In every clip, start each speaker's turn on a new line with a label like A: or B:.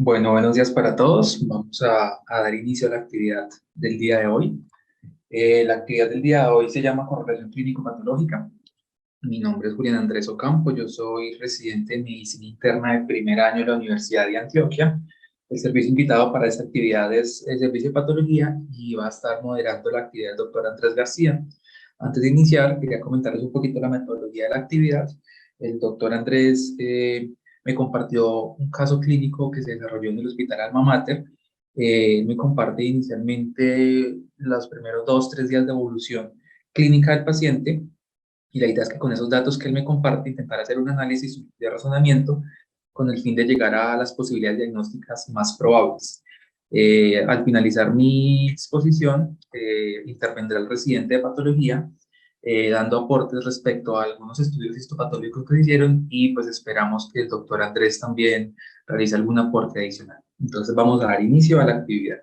A: Bueno, buenos días para todos. Vamos a dar inicio a la actividad del día de hoy. La actividad del día de hoy se llama correlación clínico-patológica. Mi nombre es Julián Andrés Ocampo, yo soy residente en medicina interna de primer año de la Universidad de Antioquia. El servicio invitado para esta actividad es el servicio de patología y va a estar moderando la actividad el doctor Andrés García. Antes de iniciar, quería comentarles un poquito la metodología de la actividad. El doctor Andrés me compartió un caso clínico que se desarrolló en el Hospital Alma Mater. Me comparte inicialmente los primeros 2, 3 días de evolución clínica del paciente y la idea es que con esos datos que él me comparte intentar hacer un análisis de razonamiento con el fin de llegar a las posibilidades diagnósticas más probables. Al finalizar mi exposición, intervendrá el residente de patología dando aportes respecto a algunos estudios histopatológicos que se hicieron y pues esperamos que el doctor Andrés también realice algún aporte adicional. Entonces vamos a dar inicio a la actividad.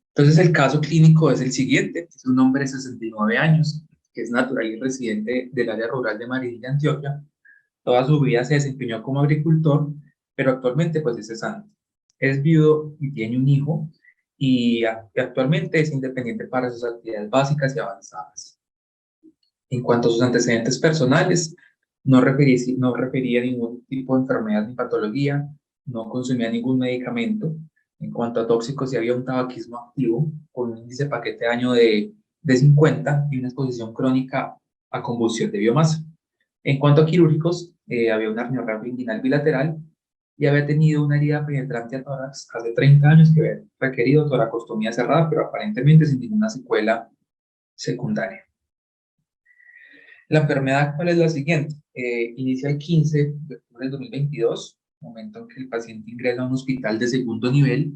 A: Entonces el caso clínico es el siguiente, es un hombre de 69 años, que es natural y residente del área rural de Marinilla, Antioquia. Toda su vida se desempeñó como agricultor, pero actualmente pues es cesante. Es viudo y tiene un hijo y actualmente es independiente para sus actividades básicas y avanzadas. En cuanto a sus antecedentes personales, no refería a ningún tipo de enfermedad ni patología, no consumía ningún medicamento. En cuanto a tóxicos, sí había un tabaquismo activo con un índice paquete de año de 50 y una exposición crónica a combustión de biomasa. En cuanto a quirúrgicos, había una herniorrea inguinal bilateral y había tenido una herida penetrante a tórax hace 30 años que había requerido toracostomía cerrada, pero aparentemente sin ninguna secuela secundaria. La enfermedad actual es la siguiente. Inicia el 15 de octubre del 2022, momento en que el paciente ingresa a un hospital de segundo nivel.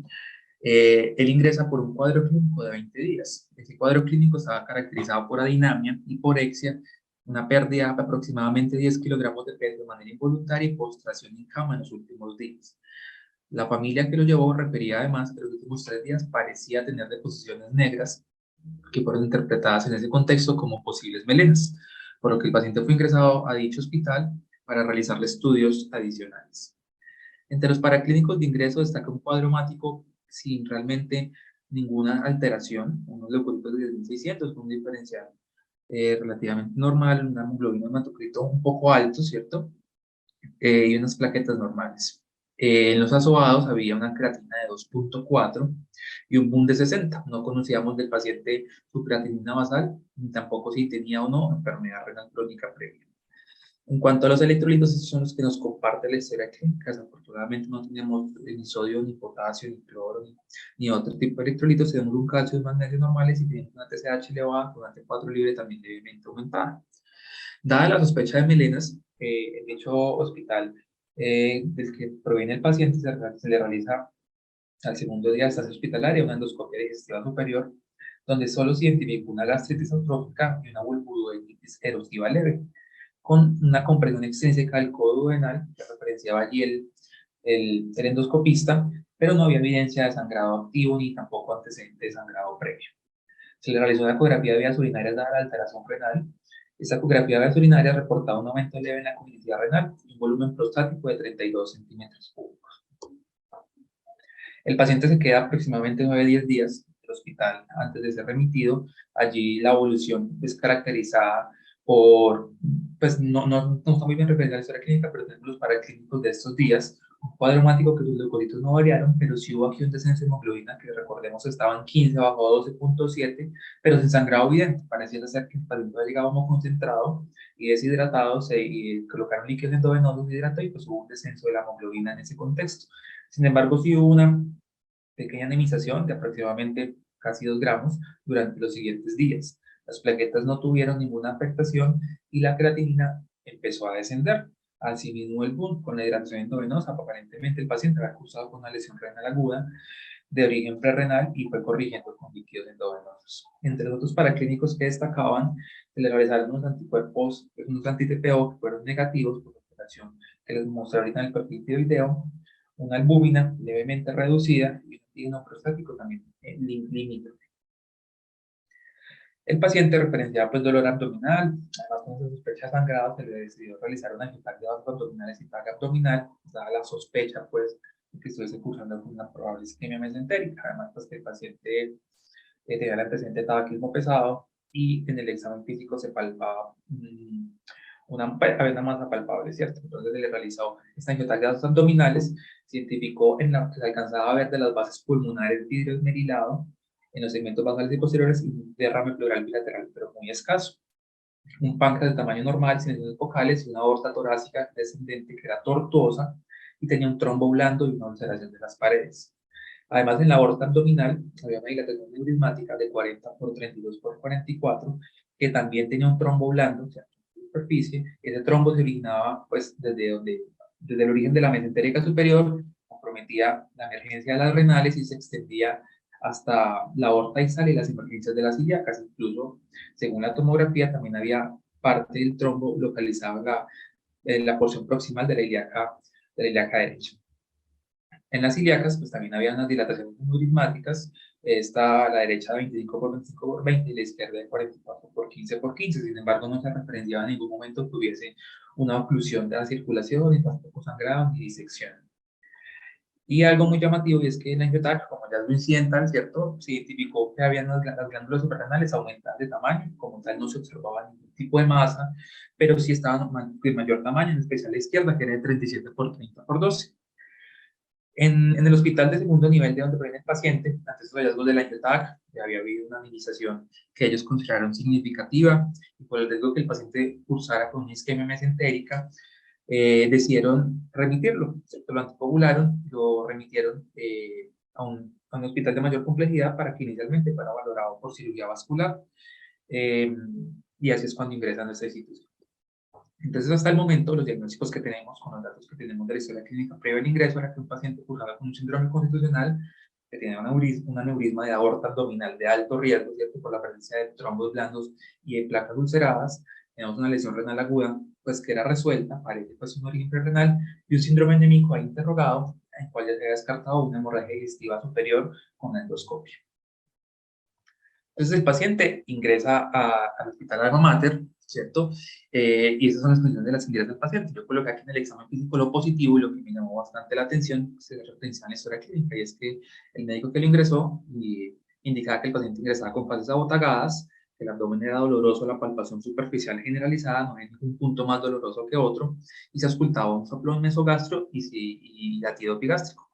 A: Él ingresa por un cuadro clínico de 20 días. Ese cuadro clínico estaba caracterizado por adinamia, hiporexia, una pérdida de aproximadamente 10 kilogramos de peso de manera involuntaria y postración en cama en los últimos días. La familia que lo llevó refería además que los últimos 3 días parecía tener deposiciones negras que fueron interpretadas en ese contexto como posibles melenas, por lo que el paciente fue ingresado a dicho hospital para realizarle estudios adicionales. Entre los paraclínicos de ingreso destaca un cuadro hemático sin realmente ninguna alteración, unos leucocitos de 10.600 con un diferencial relativamente normal, una hemoglobina hematocrito un poco alto, ¿cierto? Y unas plaquetas normales. En los asobados había una creatina de 2.4 y un BUN de 60. No conocíamos del paciente su creatinina basal, ni tampoco si tenía o no enfermedad renal crónica previa. En cuanto a los electrolitos, esos son los que nos comparte la historia clínica. Desafortunadamente no tenemos ni sodio, ni potasio, ni cloro, ni otro tipo de electrolitos. Tenemos un calcio y magnesio normales y tenemos una TSH elevada con una T4 libre también levemente aumentada. Dada la sospecha de melenas, el dicho hospital del que proviene el paciente se le realiza al segundo día de estancia hospitalaria una endoscopia digestiva superior, donde solo se identificó una gastritis atrófica y una vulvoduodenitis erosiva leve, con una compresión extrínseca del codo duodenal, que referenciaba allí el endoscopista, pero no había evidencia de sangrado activo ni tampoco antecedente de sangrado previo. Se le realizó una ecografía de vías urinarias dada la alteración renal. Esta ecografía de vías urinarias reportaba un aumento leve en la cognitiva renal y un volumen prostático de 32 centímetros cúbicos. El paciente se queda aproximadamente 9-10 días en el hospital antes de ser remitido. Allí la evolución es caracterizada por, pues no está muy bien referida a la historia clínica, pero tenemos los paraclínicos de estos días, un cuadro hemático que sus leucocitos no variaron, pero sí hubo aquí un descenso de hemoglobina que recordemos estaban 15, bajó a 12.7, pero sin sangrado evidente. Parecía ser que el paciente había llegado muy concentrado y deshidratado, y colocaron líquidos endovenosos hidratado y pues hubo un descenso de la hemoglobina en ese contexto. Sin embargo, sí hubo una pequeña anemización de aproximadamente casi 2 gramos durante los siguientes días. Las plaquetas no tuvieron ninguna afectación y la creatinina empezó a descender. Asimismo, el BUN con la hidratación endovenosa, aparentemente el paciente había cursado con una lesión renal aguda de origen prerrenal y fue corrigiendo con líquidos endovenosos. Entre los otros paraclínicos que destacaban, se le realizaron unos anticuerpos, unos anti-TPO que fueron negativos por la operación que les mostré ahorita en el perfil de video, una albúmina levemente reducida y un antígeno prostático también limítrofe. El paciente referenciaba pues dolor abdominal, además con esa sospecha de sangrado se le decidió realizar una angioplástica abdominal y tac abdominal, dada la sospecha pues de que estuviese cursando con una probable isquemia mesentérica, además pues que el paciente tenía el antecedente de tabaquismo pesado y en el examen físico se palpaba había una masa palpable, ¿cierto? Entonces se le realizó esta angioplástica abdominales, se identificó en la que se alcanzaba a ver de las bases pulmonares vidrio esmerilado en los segmentos basales y posteriores y un derrame pleural bilateral, pero muy escaso. Un páncreas de tamaño normal, sin lesiones focales y una aorta torácica descendente que era tortuosa y tenía un trombo blando y una ulceración de las paredes. Además, en la aorta abdominal había una dilatación neurismática de 40 por 32 por 44, que también tenía un trombo blando, o sea, superficie. Ese trombo se originaba pues, desde el origen de la mesentérica superior, comprometía la emergencia de las renales y se extendía hasta la aorta distal y las emergencias de las ilíacas. Incluso, según la tomografía, también había parte del trombo localizado en la porción proximal de la ilíaca derecha. En las ilíacas, pues también había unas dilataciones neurismáticas, esta la derecha de 25 por 25 por 20 y la izquierda de 44 por 15 por 15. Sin embargo, no se referenciaba en ningún momento que hubiese una oclusión de la circulación, ni tampoco sangrado, ni disección. Y algo muy llamativo y es que en la angiotac, como ya lo incientan, ¿cierto? Se identificó que había las glándulas suprarrenales aumentadas de tamaño, como tal no se observaba ningún tipo de masa, pero sí estaban de mayor tamaño, en especial la izquierda, que era de 37 por 30 por 12. En el hospital de segundo nivel de donde proviene el paciente, antes de los hallazgos de la angiotac, ya había habido una minimización que ellos consideraron significativa y por el riesgo que el paciente cursara con una isquemia mesentérica, decidieron remitirlo, ¿cierto? Lo anticoagularon, lo remitieron a un hospital de mayor complejidad para que inicialmente fuera valorado por cirugía vascular, y así es cuando ingresan a esta institución. Entonces, hasta el momento, los diagnósticos que tenemos, con los datos que tenemos de la historia clínica previa al ingreso, era que un paciente cursaba con un síndrome constitucional que tenía un aneurisma de aorta abdominal de alto riesgo, ¿cierto? Por la presencia de trombos blandos y de placas ulceradas. Tenemos una lesión renal aguda, pues que era resuelta, parece pues un origen prerenal, y un síndrome anémico ahí interrogado, en el cual ya se había descartado una hemorragia digestiva superior con endoscopia. Entonces el paciente ingresa al hospital Alma Mater, ¿cierto? Y esas son las condiciones de las ingresas del paciente. Yo coloqué aquí en el examen físico lo positivo y lo que me llamó bastante la atención se referencia en la historia clínica, y es que el médico que lo ingresó indicaba que el paciente ingresaba con fases abotagadas, que el abdomen era doloroso, la palpación superficial generalizada, no hay ningún punto más doloroso que otro, y se auscultaba un soplo en mesogastro y latido epigástrico.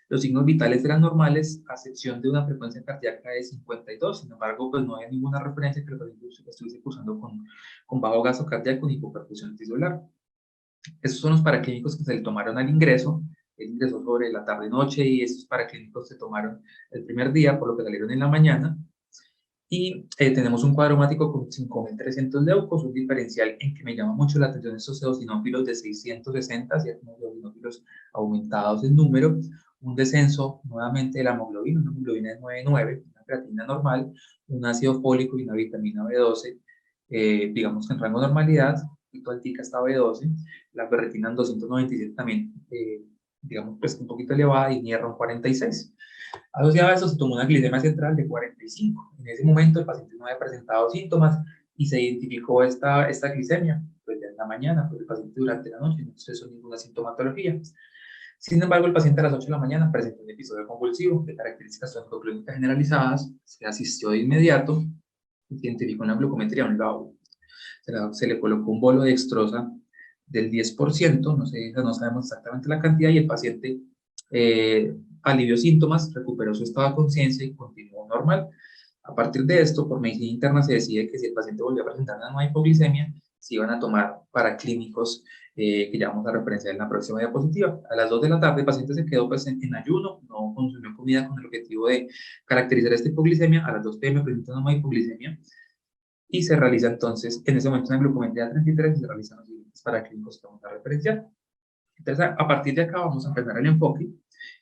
A: Los signos vitales eran normales, a excepción de una frecuencia cardíaca de 52. Sin embargo, pues no había ninguna referencia que el paciente estuviese cursando con bajo gasto cardíaco ni hipoperfusión tisular. Estos son los paraclínicos que se le tomaron al ingreso. Él ingresó sobre la tarde-noche y estos paraclínicos se tomaron el primer día, por lo que salieron en la mañana. Y tenemos un cuadro hemático con 5.300 leucos, un diferencial en que me llama mucho la atención estos eosinófilos de 660, ¿cierto? Eosinófilos aumentados en número, un descenso nuevamente de la hemoglobina, una hemoglobina de 9,9, una creatina normal, un ácido fólico y una vitamina B12, digamos que en rango de normalidad, y altica hasta B12, la ferritina en 297 también, digamos pues un poquito elevada, y hierro en 46. Asociado a eso, se tomó una glicemia central de 45. En ese momento, el paciente no había presentado síntomas y se identificó esta glicemia pues, ya en la mañana, pues el paciente durante la noche no expresó ninguna sintomatología. Sin embargo, el paciente a las 8 de la mañana presentó un episodio convulsivo de características tonicoclínicas generalizadas, se asistió de inmediato, se identificó una glucometría, un LAU. Se le colocó un bolo de dextrosa del 10%, no sabemos exactamente la cantidad, y el paciente alivió síntomas, recuperó su estado de conciencia y continuó normal. A partir de esto, por medicina interna se decide que si el paciente volvió a presentar una nueva hipoglicemia, se iban a tomar paraclínicos que ya vamos a referenciar en la próxima diapositiva. A las 2 de la tarde el paciente se quedó pues, en ayuno, no consumió comida con el objetivo de caracterizar esta hipoglicemia. A las 2 p.m. presenta una nueva hipoglicemia y se realiza entonces, en ese momento una glucometría 33 y se realizan los siguientes paraclínicos que vamos a referenciar. Entonces, a partir de acá vamos a empezar el enfoque.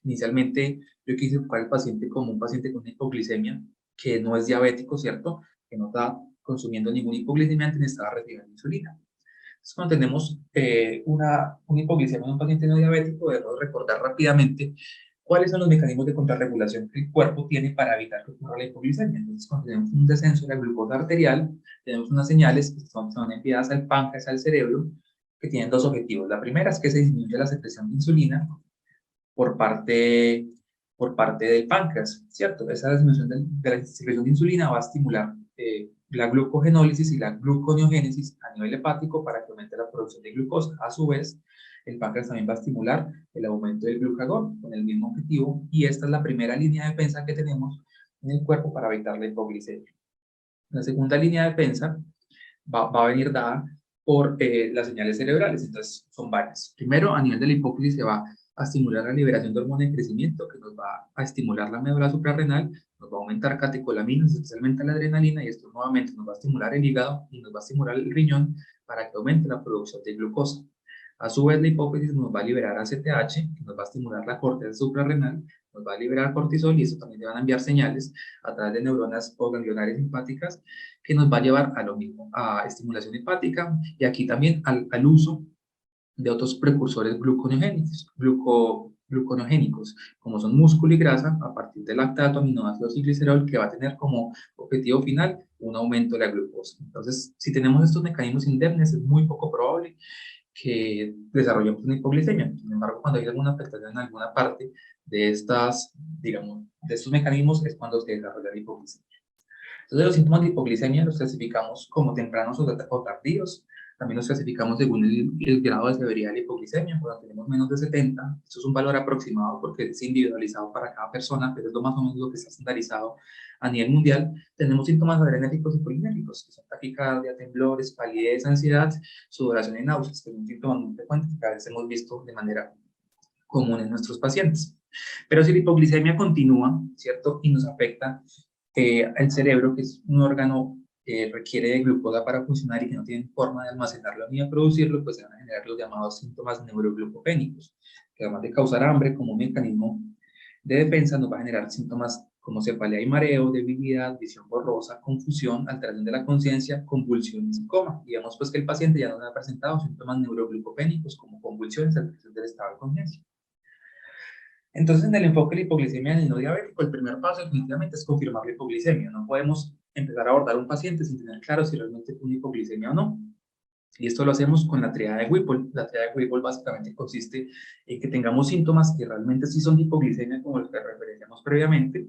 A: Inicialmente, yo quise buscar al paciente como un paciente con hipoglicemia, que no es diabético, ¿cierto? Que no está consumiendo ningún hipoglicemiante ni estaba recibiendo insulina. Entonces, cuando tenemos una hipoglicemia en un paciente no diabético, debemos recordar rápidamente ¿Cuáles son los mecanismos de contrarregulación que el cuerpo tiene para evitar que ocurra la hipoglicemia? Entonces, cuando tenemos un descenso de la glucosa arterial, tenemos unas señales que son enviadas al páncreas, al cerebro, que tienen dos objetivos. La primera es que se disminuye la secreción de insulina por parte, por parte del páncreas, ¿cierto? Esa disminución de la secreción de insulina va a estimular la glucogenólisis y la gluconeogénesis a nivel hepático para que aumente la producción de glucosa. A su vez, el páncreas también va a estimular el aumento del glucagón con el mismo objetivo, y esta es la primera línea de defensa que tenemos en el cuerpo para evitar la hipoglicemia. La segunda línea de defensa va a venir dada por las señales cerebrales. Entonces, son varias. Primero, a nivel de la hipófisis se va a estimular la liberación de hormona de crecimiento, que nos va a estimular la médula suprarrenal, nos va a aumentar catecolaminas, especialmente la adrenalina, y esto nuevamente nos va a estimular el hígado y nos va a estimular el riñón para que aumente la producción de glucosa. A su vez, la hipófisis nos va a liberar ACTH, que nos va a estimular la corteza suprarrenal, nos va a liberar cortisol, y eso también le van a enviar señales a través de neuronas ganglionares simpáticas, que nos va a llevar a lo mismo, a estimulación hepática, y aquí también al uso de otros precursores gluconeogénicos, como son músculo y grasa, a partir del lactato, aminoácidos y glicerol, que va a tener como objetivo final un aumento de la glucosa. Entonces, si tenemos estos mecanismos indemnes, es muy poco probable que desarrollemos una hipoglicemia. Sin embargo, cuando hay alguna afectación en alguna parte de estas, digamos, de estos mecanismos, es cuando se desarrolla la hipoglicemia. Entonces, los síntomas de hipoglicemia los clasificamos como tempranos o tardíos. También los clasificamos según el grado de severidad de la hipoglicemia. Cuando tenemos menos de 70, esto es un valor aproximado porque es individualizado para cada persona, pero es lo más o menos lo que está estandarizado a nivel mundial. Tenemos síntomas adrenérgicos y polinérgicos, que son taquicardia, temblores, palidez, ansiedad, sudoración y náuseas, que son síntomas muy frecuentes que a veces hemos visto de manera común en nuestros pacientes. Pero si la hipoglicemia continúa, ¿cierto? Y nos afecta el cerebro, que es un órgano que requiere de glucosa para funcionar y que no tiene forma de almacenarlo ni de producirlo, pues se van a generar los llamados síntomas neuroglucopénicos, que además de causar hambre como un mecanismo de defensa, nos va a generar síntomas como cefalea y mareo, debilidad, visión borrosa, confusión, alteración de la conciencia, convulsiones y coma. Y vemos pues que el paciente ya no ha presentado síntomas neuroglucopénicos como convulsiones, alteración del estado de conciencia. Entonces, en el enfoque de la hipoglicemia en el no diabético, el primer paso definitivamente es confirmar la hipoglicemia. No podemos empezar a abordar a un paciente sin tener claro si realmente tiene hipoglicemia o no. Y esto lo hacemos con la triada de Whipple. La triada de Whipple básicamente consiste en que tengamos síntomas que realmente sí son de hipoglicemia, como los que referenciamos previamente,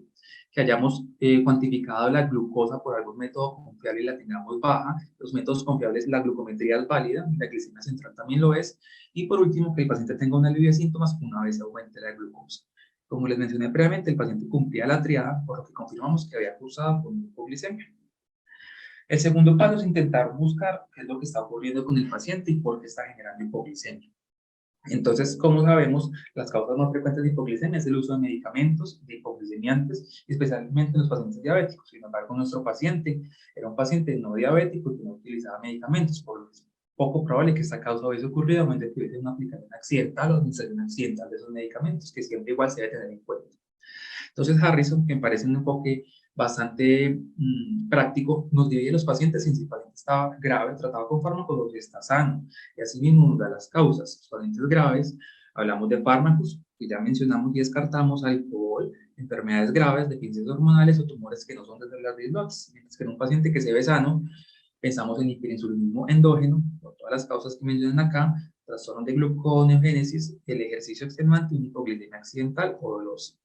A: que hayamos cuantificado la glucosa por algún método confiable y la tengamos baja. Los métodos confiables, la glucometría es válida, la glicemia central también lo es. Y por último, que el paciente tenga un alivio de síntomas una vez aumente la glucosa. Como les mencioné previamente, el paciente cumplía la triada, por lo que confirmamos que había cursado con hipoglicemia. El segundo paso es intentar buscar qué es lo que está ocurriendo con el paciente y por qué está generando hipoglicemia. Entonces, como sabemos, las causas más frecuentes de hipoglicemia es el uso de medicamentos de hipoglicemiantes, especialmente en los pacientes diabéticos. Sin embargo, nuestro paciente era un paciente no diabético que no utilizaba medicamentos, por lo que es poco probable que esta causa hubiese ocurrido a menos de que hubiese una aplicación accidental o administración accidental de esos medicamentos, que siempre igual se debe tener en cuenta. Entonces, Harrison, que me parece un enfoque bastante práctico, nos divide los pacientes en si el paciente está grave, tratado con fármacos, o si está sano. Y así mismo nos da las causas. Los pacientes graves, hablamos de fármacos, que ya mencionamos y descartamos, alcohol, enfermedades graves, deficiencias hormonales o tumores que no son de células Reed-Lox. Mientras que en un paciente que se ve sano, pensamos en hiperinsulinismo endógeno, por todas las causas que mencionan acá, trastorno de gluconeogénesis, el ejercicio extenuante, una hipoglicemia accidental o dolosa.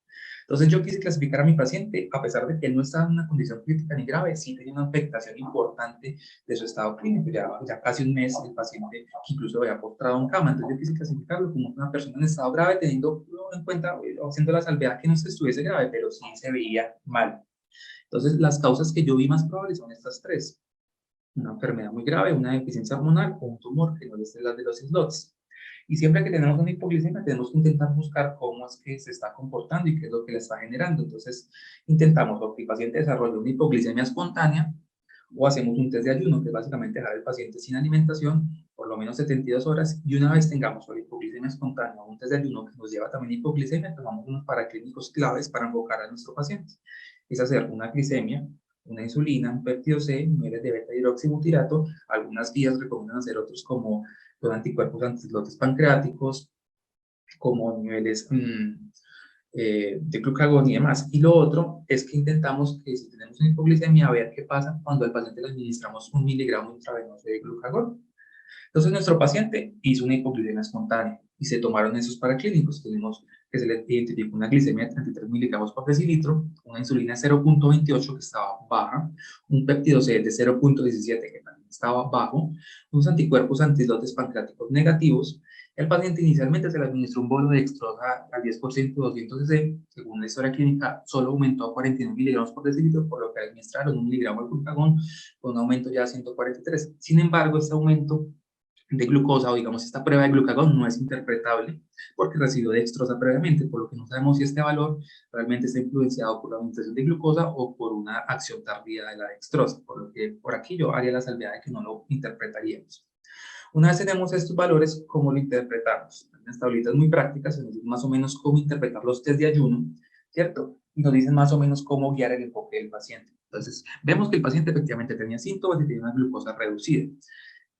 A: Entonces yo quise clasificar a mi paciente, a pesar de que él no estaba en una condición crítica ni grave, sí tenía una afectación importante de su estado clínico. Ya casi un mes el paciente que incluso había postrado en cama. Entonces yo quise clasificarlo como una persona en estado grave, teniendo en cuenta, haciendo la salvedad que no se estuviese grave, pero sí se veía mal. Entonces las causas que yo vi más probables son estas tres: una enfermedad muy grave, una deficiencia hormonal o un tumor que no es la de los slots. Y siempre que tenemos una hipoglicemia, tenemos que intentar buscar cómo es que se está comportando y qué es lo que le está generando. Entonces, intentamos o que el paciente desarrolle una hipoglicemia espontánea, o hacemos un test de ayuno, que es básicamente dejar al paciente sin alimentación por lo menos 72 horas, y una vez tengamos la hipoglicemia espontánea o un test de ayuno que nos lleva también a hipoglicemia, tomamos unos paraclínicos claves para enfocar a nuestro paciente. Es hacer una glicemia, una insulina, un péptido C, niveles de beta-hidroxibutirato. Algunas guías recomiendan hacer otros como los anticuerpos antislotes pancreáticos, como niveles de glucagón y demás. Y lo otro es que intentamos que si tenemos una hipoglicemia, ver qué pasa cuando al paciente le administramos 1 miligramo intravenoso de glucagón. Entonces, nuestro paciente hizo una hipoglicemia espontánea y se tomaron esos paraclínicos. Tenemos que se le identificó una glicemia de 33 miligramos por decilitro, una insulina de 0,28 que estaba baja, un péptido C de 0,17 que también estaba bajo, unos anticuerpos antilotes pancreáticos negativos. El paciente inicialmente se le administró un bolo de dextrosa al 10% 200 cc. Según la historia clínica, solo aumentó a 49 miligramos por decilitro, por lo que administraron 1 miligramo de glucagón con un aumento ya a 143. Sin embargo, este aumento de glucosa, o digamos esta prueba de glucagón, no es interpretable porque recibió dextrosa previamente, por lo que no sabemos si este valor realmente está influenciado por la administración de glucosa o por una acción tardía de la dextrosa, por lo que por aquí yo haría la salvedad de que no lo interpretaríamos. Una vez tenemos estos valores, ¿cómo lo interpretamos? En las tablitas muy prácticas se nos dice más o menos cómo interpretar los test de ayuno, ¿cierto? Y nos dicen más o menos cómo guiar el enfoque del paciente. Entonces, vemos que el paciente efectivamente tenía síntomas y tenía una glucosa reducida.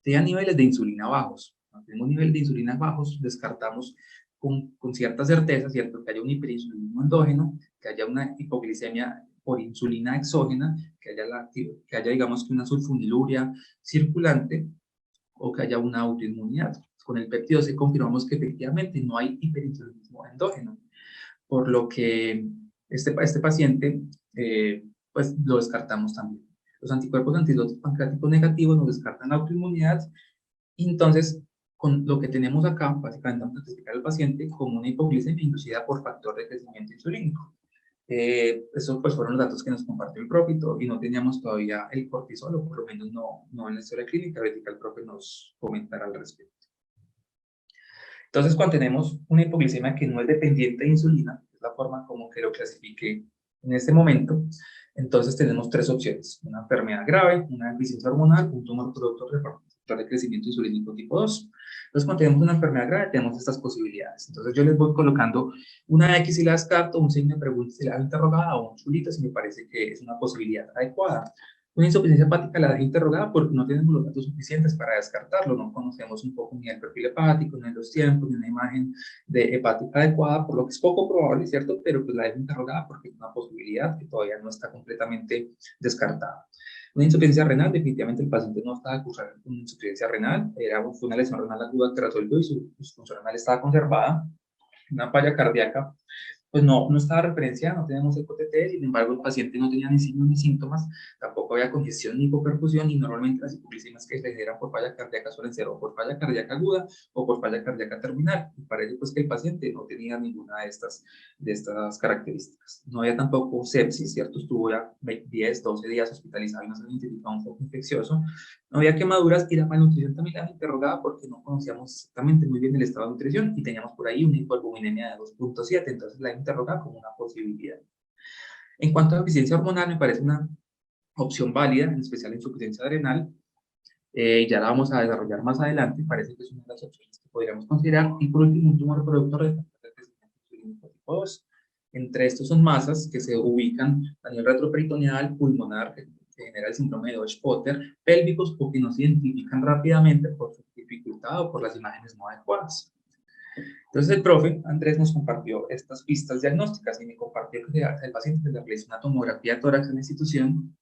A: Tenía niveles de insulina bajos. Cuando tenemos niveles de insulina bajos, descartamos con cierta certeza, ¿cierto? Que haya un hiperinsulinismo endógeno, que haya una hipoglicemia por insulina exógena, que haya digamos, que una sulfoniluria circulante, o que haya una autoinmunidad. Con el péptido C confirmamos que efectivamente no hay hiperinsulinismo endógeno, por lo que este paciente, pues lo descartamos también. Los anticuerpos antilotes pancreáticos negativos nos descartan la autoinmunidad, y entonces, con lo que tenemos acá, básicamente vamos a clasificar al paciente como una hipoglicemia inducida por factor de crecimiento insulínico. Esos pues fueron los datos que nos compartió el propio y no teníamos todavía el cortisol, o por lo menos no en la historia clínica. Ahorita el propio nos comentará al respecto. Entonces, cuando tenemos una hipoglicemia que no es dependiente de insulina, es la forma como que lo clasifique en este momento, entonces tenemos tres opciones: una enfermedad grave, una deficiencia hormonal, un tumor productor de crecimiento insulínico tipo 2. Entonces, cuando tenemos una enfermedad grave, tenemos estas posibilidades. Entonces, yo les voy colocando una X y la descarto, un signo de pregunta si la hago interrogada, o un chulito si me parece que es una posibilidad adecuada. Una insuficiencia hepática la dejé interrogada porque no tenemos los datos suficientes para descartarlo. No conocemos un poco ni el perfil hepático, ni los tiempos, ni una imagen de hepática adecuada, por lo que es poco probable, ¿cierto? Pero pues la dejo interrogada porque es una posibilidad que todavía no está completamente descartada. Una insuficiencia renal, definitivamente el paciente no estaba cursando con insuficiencia renal, fue una lesión renal aguda que resolvió y su función renal estaba conservada. Una falla cardíaca, pues no estaba referenciada, no tenemos el COTT. Sin embargo, el paciente no tenía ni signos ni síntomas, tampoco había congestión ni hipoperfusión, y normalmente las hipoglicemias que se generan por falla cardíaca suelen ser o por falla cardíaca aguda o por falla cardíaca terminal, y parece pues que el paciente no tenía ninguna de estas características. No había tampoco sepsis, ¿cierto? Estuvo ya 10, 12 días hospitalizado y no se le identificaba un foco infeccioso. No había quemaduras, y la malnutrición también la interrogada porque no conocíamos exactamente muy bien el estado de nutrición y teníamos por ahí una hipoalbuminemia de 2,7, entonces la interrogada como una posibilidad. En cuanto a deficiencia hormonal, me parece una opción válida, en especial en insuficiencia adrenal. Ya la vamos a desarrollar más adelante, parece que es una de las opciones que podríamos considerar. Y por último, un tumor reproductor de crecimiento insulínico tipo 2. Entre estos son masas que se ubican a nivel retroperitoneal, pulmonar, que genera el síndrome de Dodge-Potter, pélvicos, o que no se identifican rápidamente por su dificultad o por las imágenes no adecuadas. Entonces el profe Andrés nos compartió estas pistas diagnósticas y me compartió que el paciente se le realizó una tomografía de tórax en la institución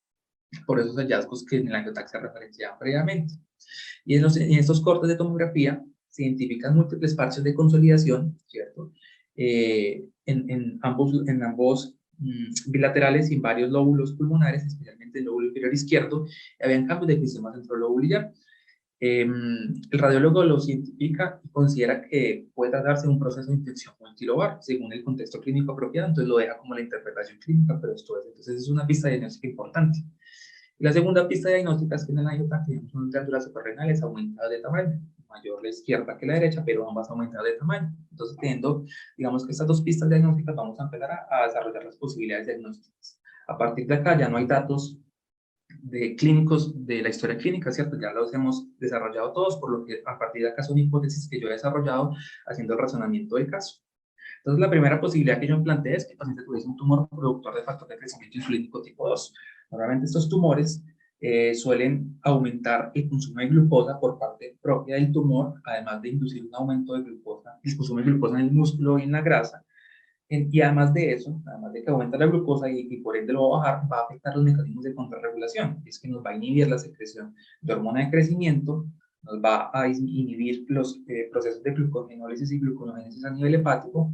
A: por esos hallazgos que en el angiotaxia referenciaban previamente. Y en estos cortes de tomografía se identifican múltiples parches de consolidación, ¿cierto? En ambos bilaterales y en varios lóbulos pulmonares, especialmente el lóbulo inferior izquierdo, habían cambios de epistema centrolobular. El radiólogo lo identifica y considera que puede tratarse de un proceso de infección multilobar, según el contexto clínico apropiado, entonces lo deja como la interpretación clínica, pero esto es, entonces es una pista diagnóstica importante. La segunda pista diagnóstica es que en el angiograma tenemos unas glándulas suprarrenales aumentadas de tamaño, mayor la izquierda que la derecha, pero ambas aumentadas de tamaño. Entonces, teniendo, digamos que estas dos pistas diagnósticas, vamos a empezar a desarrollar las posibilidades diagnósticas. A partir de acá ya no hay datos de clínicos de la historia clínica, ¿cierto? Ya los hemos desarrollado todos, por lo que a partir de acá son hipótesis que yo he desarrollado haciendo el razonamiento del caso. Entonces, la primera posibilidad que yo planteé es que el paciente tuviese un tumor productor de factor de crecimiento insulínico tipo 2. Normalmente estos tumores suelen aumentar el consumo de glucosa por parte propia del tumor, además de inducir un aumento de glucosa, el consumo de glucosa en el músculo y en la grasa. Y además de eso, además de que aumenta la glucosa y por ende lo va a bajar, va a afectar los mecanismos de contrarregulación. Es que nos va a inhibir la secreción de hormona de crecimiento, nos va a inhibir los procesos de glucogenólisis y gluconeogénesis a nivel hepático,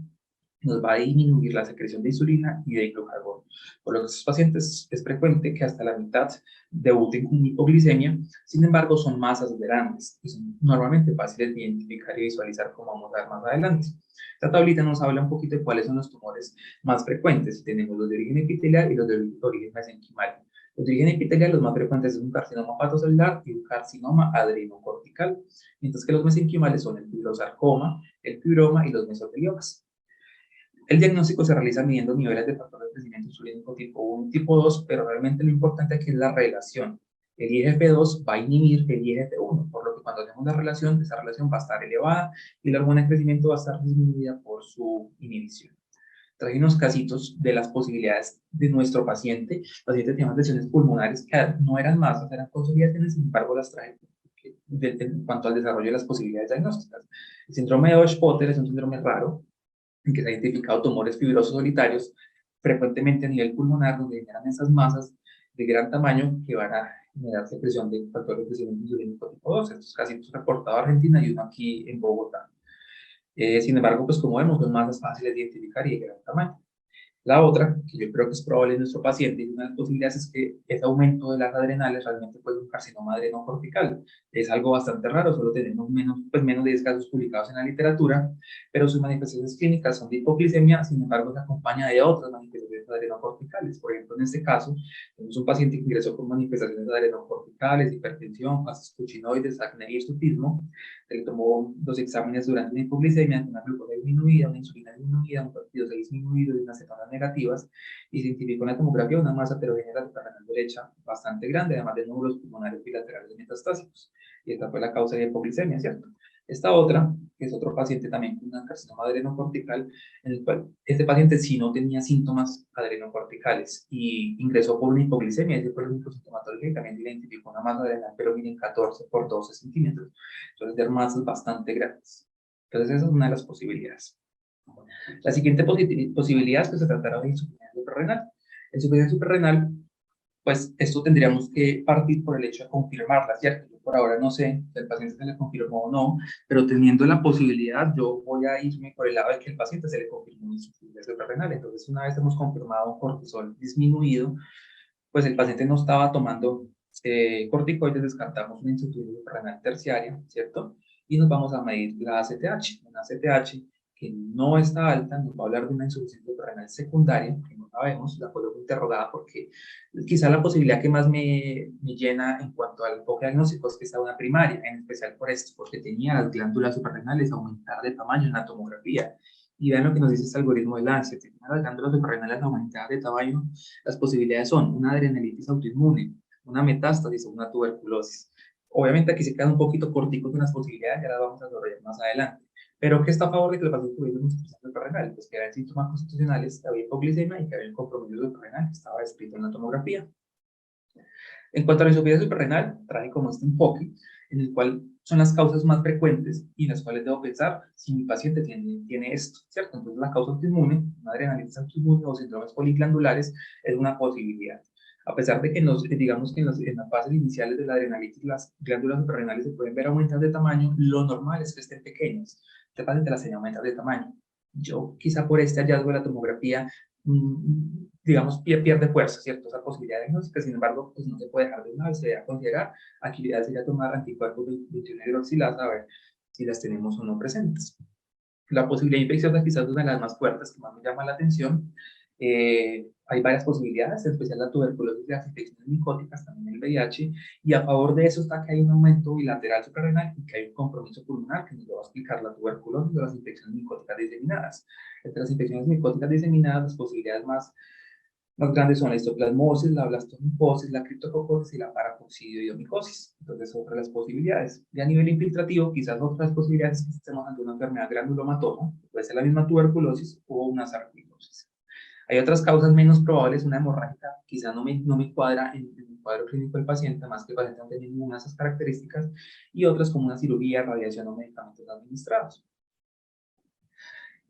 A: nos va a disminuir la secreción de insulina y de hidrocarbono. Por lo que estos pacientes es frecuente que hasta la mitad debuten con hipoglicemia, sin embargo son masas grandes y son normalmente fáciles de identificar y visualizar, como vamos a ver más adelante. Esta tablita nos habla un poquito de cuáles son los tumores más frecuentes. Tenemos los de origen epitelial y los de origen mesenquimal. Los de origen epitelial, los más frecuentes es un carcinoma hepatocelular y un carcinoma adrenocortical, mientras que los mesenquimales son el fibrosarcoma, el fibroma y los mesoteliomas. El diagnóstico se realiza midiendo niveles de factor de crecimiento insulínico tipo 1 y tipo 2, pero realmente lo importante aquí es la relación. El IGF-2 va a inhibir el IGF-1, por lo que cuando hacemos la relación, esa relación va a estar elevada y la hormona de crecimiento va a estar disminuida por su inhibición. Traje unos casitos de las posibilidades de nuestro paciente. El paciente tenía lesiones pulmonares que no eran masas, eran consolidaciones, sin embargo las traje en cuanto al desarrollo de las posibilidades diagnósticas. El síndrome de Hodge-Potter es un síndrome raro, en que se han identificado tumores fibrosos solitarios, frecuentemente a nivel pulmonar, donde generan esas masas de gran tamaño que van a generar secreción de factor de crecimiento insulínico tipo 2. Estos casitos reportados en Argentina y uno aquí en Bogotá. Sin embargo, pues como vemos, son masas fáciles de identificar y de gran tamaño. La otra, que yo creo que es probable en nuestro paciente, y una de las posibilidades es que ese aumento de las adrenales realmente puede ser un carcinoma adrenocortical. Es algo bastante raro, solo tenemos menos de 10 casos publicados en la literatura, pero sus manifestaciones clínicas son de hipoglicemia, sin embargo, se acompaña de otras manifestaciones adrenocorticales. Por ejemplo, en este caso, tenemos un paciente que ingresó con manifestaciones adrenocorticales, hipertensión, fases cuchinoides, acné y hirsutismo. Se le tomó dos exámenes durante una hipoglicemia, una glucosa disminuida, una insulina disminuida, un peptido disminuido y unas cetonas negativas, y se identificó en la tomografía una masa heterogénea suprarrenal derecha bastante grande, además de nódulos pulmonares bilaterales metastásicos. Y esta fue la causa de hipoglicemia, ¿cierto? Esta otra, que es otro paciente también con un carcinoma adrenocortical, en el cual este paciente sí no tenía síntomas adrenocorticales y ingresó por una hipoglicemia, ese fue el único sintomatología, y también se identificó una masa adrenal, pero miren, 14 por 12 centímetros, suelen ser masas bastante grandes. Entonces esa es una de las posibilidades. La siguiente posibilidad es que se tratara de insuficiencia suprarrenal. Insuficiencia suprarrenal, pues esto tendríamos que partir por el hecho de confirmarla, ¿cierto? Yo por ahora no sé si el paciente se le confirmó o no, pero teniendo la posibilidad, yo voy a irme por el lado de que el paciente se le confirmó insuficiencia suprarrenal. Entonces, una vez hemos confirmado un cortisol disminuido, pues el paciente no estaba tomando corticoides, descartamos una insuficiencia suprarrenal terciaria, ¿cierto? Y nos vamos a medir la ACTH. Una ACTH que no está alta, nos va a hablar de una insuficiencia suprarrenal secundaria, que no sabemos, la coloco interrogada porque quizá la posibilidad que más me llena en cuanto al enfoque diagnóstico es que está una primaria, en especial por esto, porque tenía las glándulas suprarrenales aumentar de tamaño en la tomografía. Y vean lo que nos dice este algoritmo de Lancet. Si tiene las glándulas suprarrenales aumentadas de tamaño, las posibilidades son una adrenalitis autoinmune, una metástasis o una tuberculosis. Obviamente aquí se quedan un poquito corticos en las posibilidades, ya las vamos a desarrollar más adelante. Pero ¿qué está a favor de que el paciente tuviera una insuficiencia suprarrenal? Pues que había síntomas constitucionales, que había hipoglicemia y que había un compromiso suprarrenal que estaba descrito en la tomografía. En cuanto a la insuficiencia suprarrenal, trae como este enfoque en el cual son las causas más frecuentes y las cuales debo pensar si mi paciente tiene esto, ¿cierto? Entonces la causa autoinmune, una adrenalitis autoinmune o síndromes poliglandulares es una posibilidad. A pesar de que digamos que en las fases iniciales de la adrenalitis las glándulas suprarrenales se pueden ver aumentadas de tamaño, lo normal es que estén pequeñas. Este paciente las tiene aumentadas de tamaño. Yo quizá por este hallazgo de la tomografía digamos, pierde fuerza, ¿cierto? Esa posibilidad diagnóstica, sin embargo, pues no se puede dejar de lado, se debe considerar. Aquí la idea sería tomar anticuerpos de 21 hidroxilasa a ver si las tenemos o no presentes. La posibilidad infecciosa quizás es una de las más fuertes que más me llama la atención. Hay varias posibilidades, en especial la tuberculosis y las infecciones micóticas, también el VIH, y a favor de eso está que hay un aumento bilateral suprarrenal y que hay un compromiso pulmonar, que nos lo va a explicar la tuberculosis o las infecciones micóticas diseminadas. Entre las infecciones micóticas diseminadas, las posibilidades más grandes son la histoplasmosis, la blastomicosis, la criptococosis y la paracoxidoiomicosis. Entonces, otras las posibilidades. Y a nivel infiltrativo, quizás otras posibilidades es que estemos ante una enfermedad granulomatosa, puede ser la misma tuberculosis o una sarcoidosis. Hay otras causas menos probables, una hemorrágica, quizás no me cuadra en el cuadro clínico del paciente, más que el paciente no tiene ninguna de esas características, y otras como una cirugía, radiación o medicamentos administrados.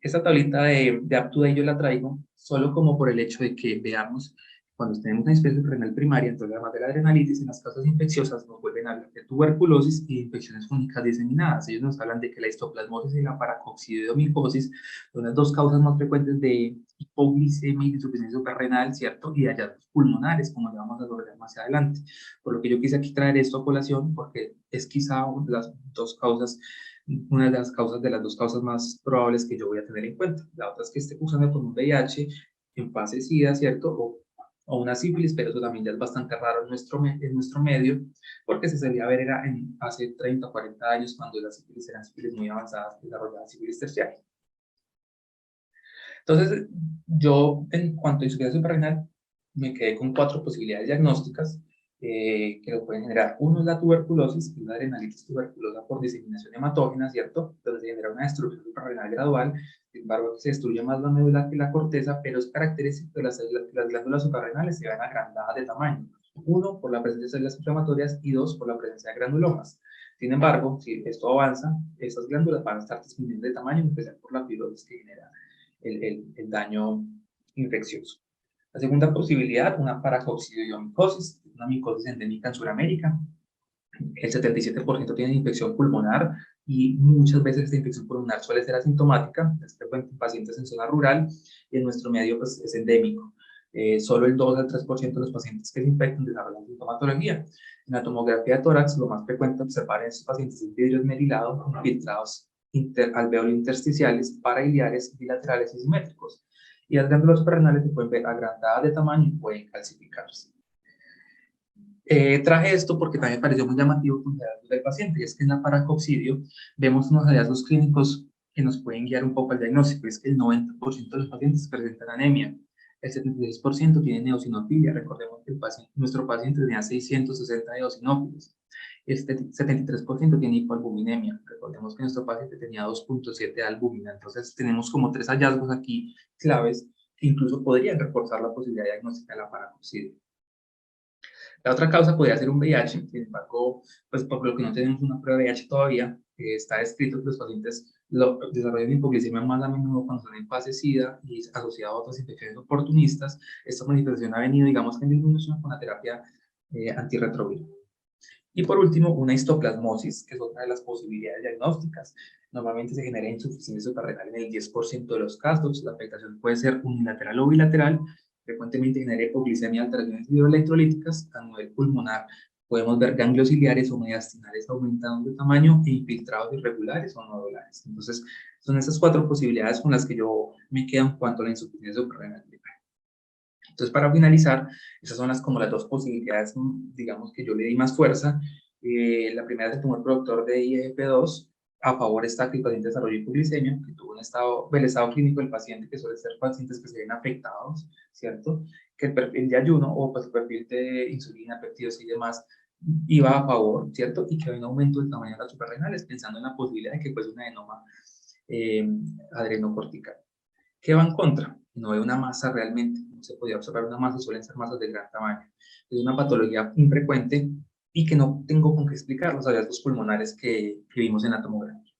A: Esta tablita de UpToDate yo la traigo solo como por el hecho de que veamos cuando tenemos una inspección renal primaria, entonces además de la adrenalitis, en las causas infecciosas nos vuelven a hablar de tuberculosis y de infecciones fúngicas diseminadas. Ellos nos hablan de que la histoplasmosis y la paracoccidiomicosis son las dos causas más frecuentes de hipoglicemia y insuficiencia suprarrenal, ¿cierto? Y de hallazgos pulmonares, como ya vamos a ver más adelante. Por lo que yo quise aquí traer esto a colación, porque es quizá una de las dos causas, una de las causas, de las dos causas más probables que yo voy a tener en cuenta. La otra es que esté cursando con un VIH en fase SIDA, ¿cierto? O una sífilis, pero eso también ya es bastante raro en nuestro medio, porque se solía ver era hace 30 o 40 años, cuando las sífilis eran sífilis muy avanzadas, desarrolladas sífilis terciaria. Entonces, yo en cuanto a insuficiencia suprarrenal, me quedé con 4 posibilidades diagnósticas que lo pueden generar. Uno es la tuberculosis, que es la adrenalitis tuberculosa por diseminación hematógena, ¿cierto? Entonces se genera una destrucción suprarrenal gradual, sin embargo se destruye más la médula que la corteza, pero es característico que las glándulas suprarrenales se ven agrandadas de tamaño. Uno, por la presencia de células inflamatorias y dos, por la presencia de granulomas. Sin embargo, si esto avanza, estas glándulas van a estar disminuyendo de tamaño, en especial por la fibrosis que genera el daño infeccioso. La segunda posibilidad, una paracoccidiomicosis, una micosis endémica en Sudamérica. El 77% tiene infección pulmonar y muchas veces esta infección pulmonar suele ser asintomática, es frecuente en pacientes en zona rural y en nuestro medio pues, es endémico. Solo el 2 al 3% de los pacientes que se infectan desarrollan sintomatología. En la tomografía de tórax, lo más frecuente observar en estos pacientes es vidrio esmerilado, infiltrados alveoli intersticiales, parailiares, bilaterales y simétricos. Y las glándulas suprarrenales se pueden ver agrandadas de tamaño y pueden calcificarse. Traje esto porque también me pareció muy llamativo con el hallazgo del paciente, y es que en la paracoccidio vemos unos hallazgos clínicos que nos pueden guiar un poco al diagnóstico. Es que el 90% de los pacientes presentan anemia, el 76% tiene eosinofilia. Recordemos que nuestro paciente tenía 660 eosinófilos. El 73% tiene hipoalbuminemia. Recordemos que nuestro paciente tenía 2.7 de albúmina. Entonces tenemos como 3 hallazgos aquí claves que incluso podrían reforzar la posibilidad diagnóstica de la paracoccidio. La otra causa podría ser un VIH, sin embargo, pues por lo que no tenemos una prueba de VIH todavía, está descrito que los pacientes desarrollan hipoglicemia más a menudo cuando están en fase SIDA y asociado a otras infecciones oportunistas. Esta manifestación ha venido, digamos, que en disminución con la terapia antirretroviral. Y por último, una histoplasmosis, que es otra de las posibilidades diagnósticas. Normalmente se genera insuficiencia suprarrenal en el 10% de los casos. La afectación puede ser unilateral o bilateral. Frecuentemente genera hipoglicemia y alteraciones hidroelectrolíticas. A nivel pulmonar podemos ver ganglios ciliares o mediastinales aumentados de tamaño e infiltrados irregulares o nodulares. Entonces, son esas 4 posibilidades con las que yo me quedo en cuanto a la insuficiencia suprarrenal. Entonces, para finalizar, esas son como las 2 posibilidades, digamos, que yo le di más fuerza. La primera es el tumor productor de IGF-2. A favor está que el paciente desarrolló hipoglicemia, que tuvo el estado clínico del paciente, que suele ser pacientes que se ven afectados, ¿cierto? Que el perfil de ayuno o pues, el perfil de insulina, péptidos y demás iba a favor, ¿cierto? Y que había un aumento del tamaño de las suprarrenales, pensando en la posibilidad de que fuese una adenoma adrenocortical. ¿Qué va en contra? No hay una masa realmente, no se podía observar una masa, suelen ser masas de gran tamaño. Es una patología infrecuente y que no tengo con qué explicar los hallazgos pulmonares que vimos en la tomografía.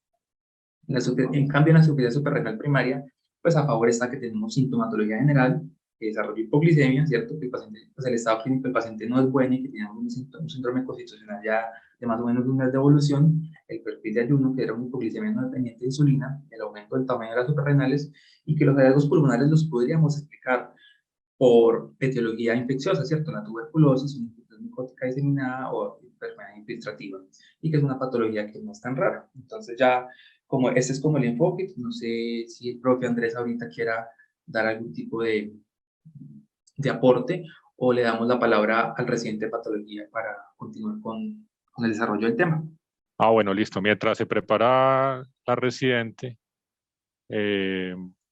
A: En cambio, en la insuficiencia suprarrenal primaria, pues a favor está que tenemos sintomatología general, que desarrolla hipoglicemia, ¿cierto? Que el paciente, pues el estado clínico del paciente no es bueno y que tiene un síndrome constitucional ya de más o menos un mes de evolución, el perfil de ayuno, que era una hipoglicemia no dependiente de insulina, el aumento del tamaño de las suprarrenales, y que los hallazgos pulmonares los podríamos explicar por etiología infecciosa, ¿cierto? La tuberculosis, una infección micótica diseminada o enfermedad infiltrativa, y que es una patología que no es tan rara. Entonces ya, como ese es como el enfoque, no sé si el propio Andrés ahorita quiera dar algún tipo de aporte o le damos la palabra al residente de patología para continuar con el desarrollo del tema.
B: Bueno, listo. Mientras se prepara la residente,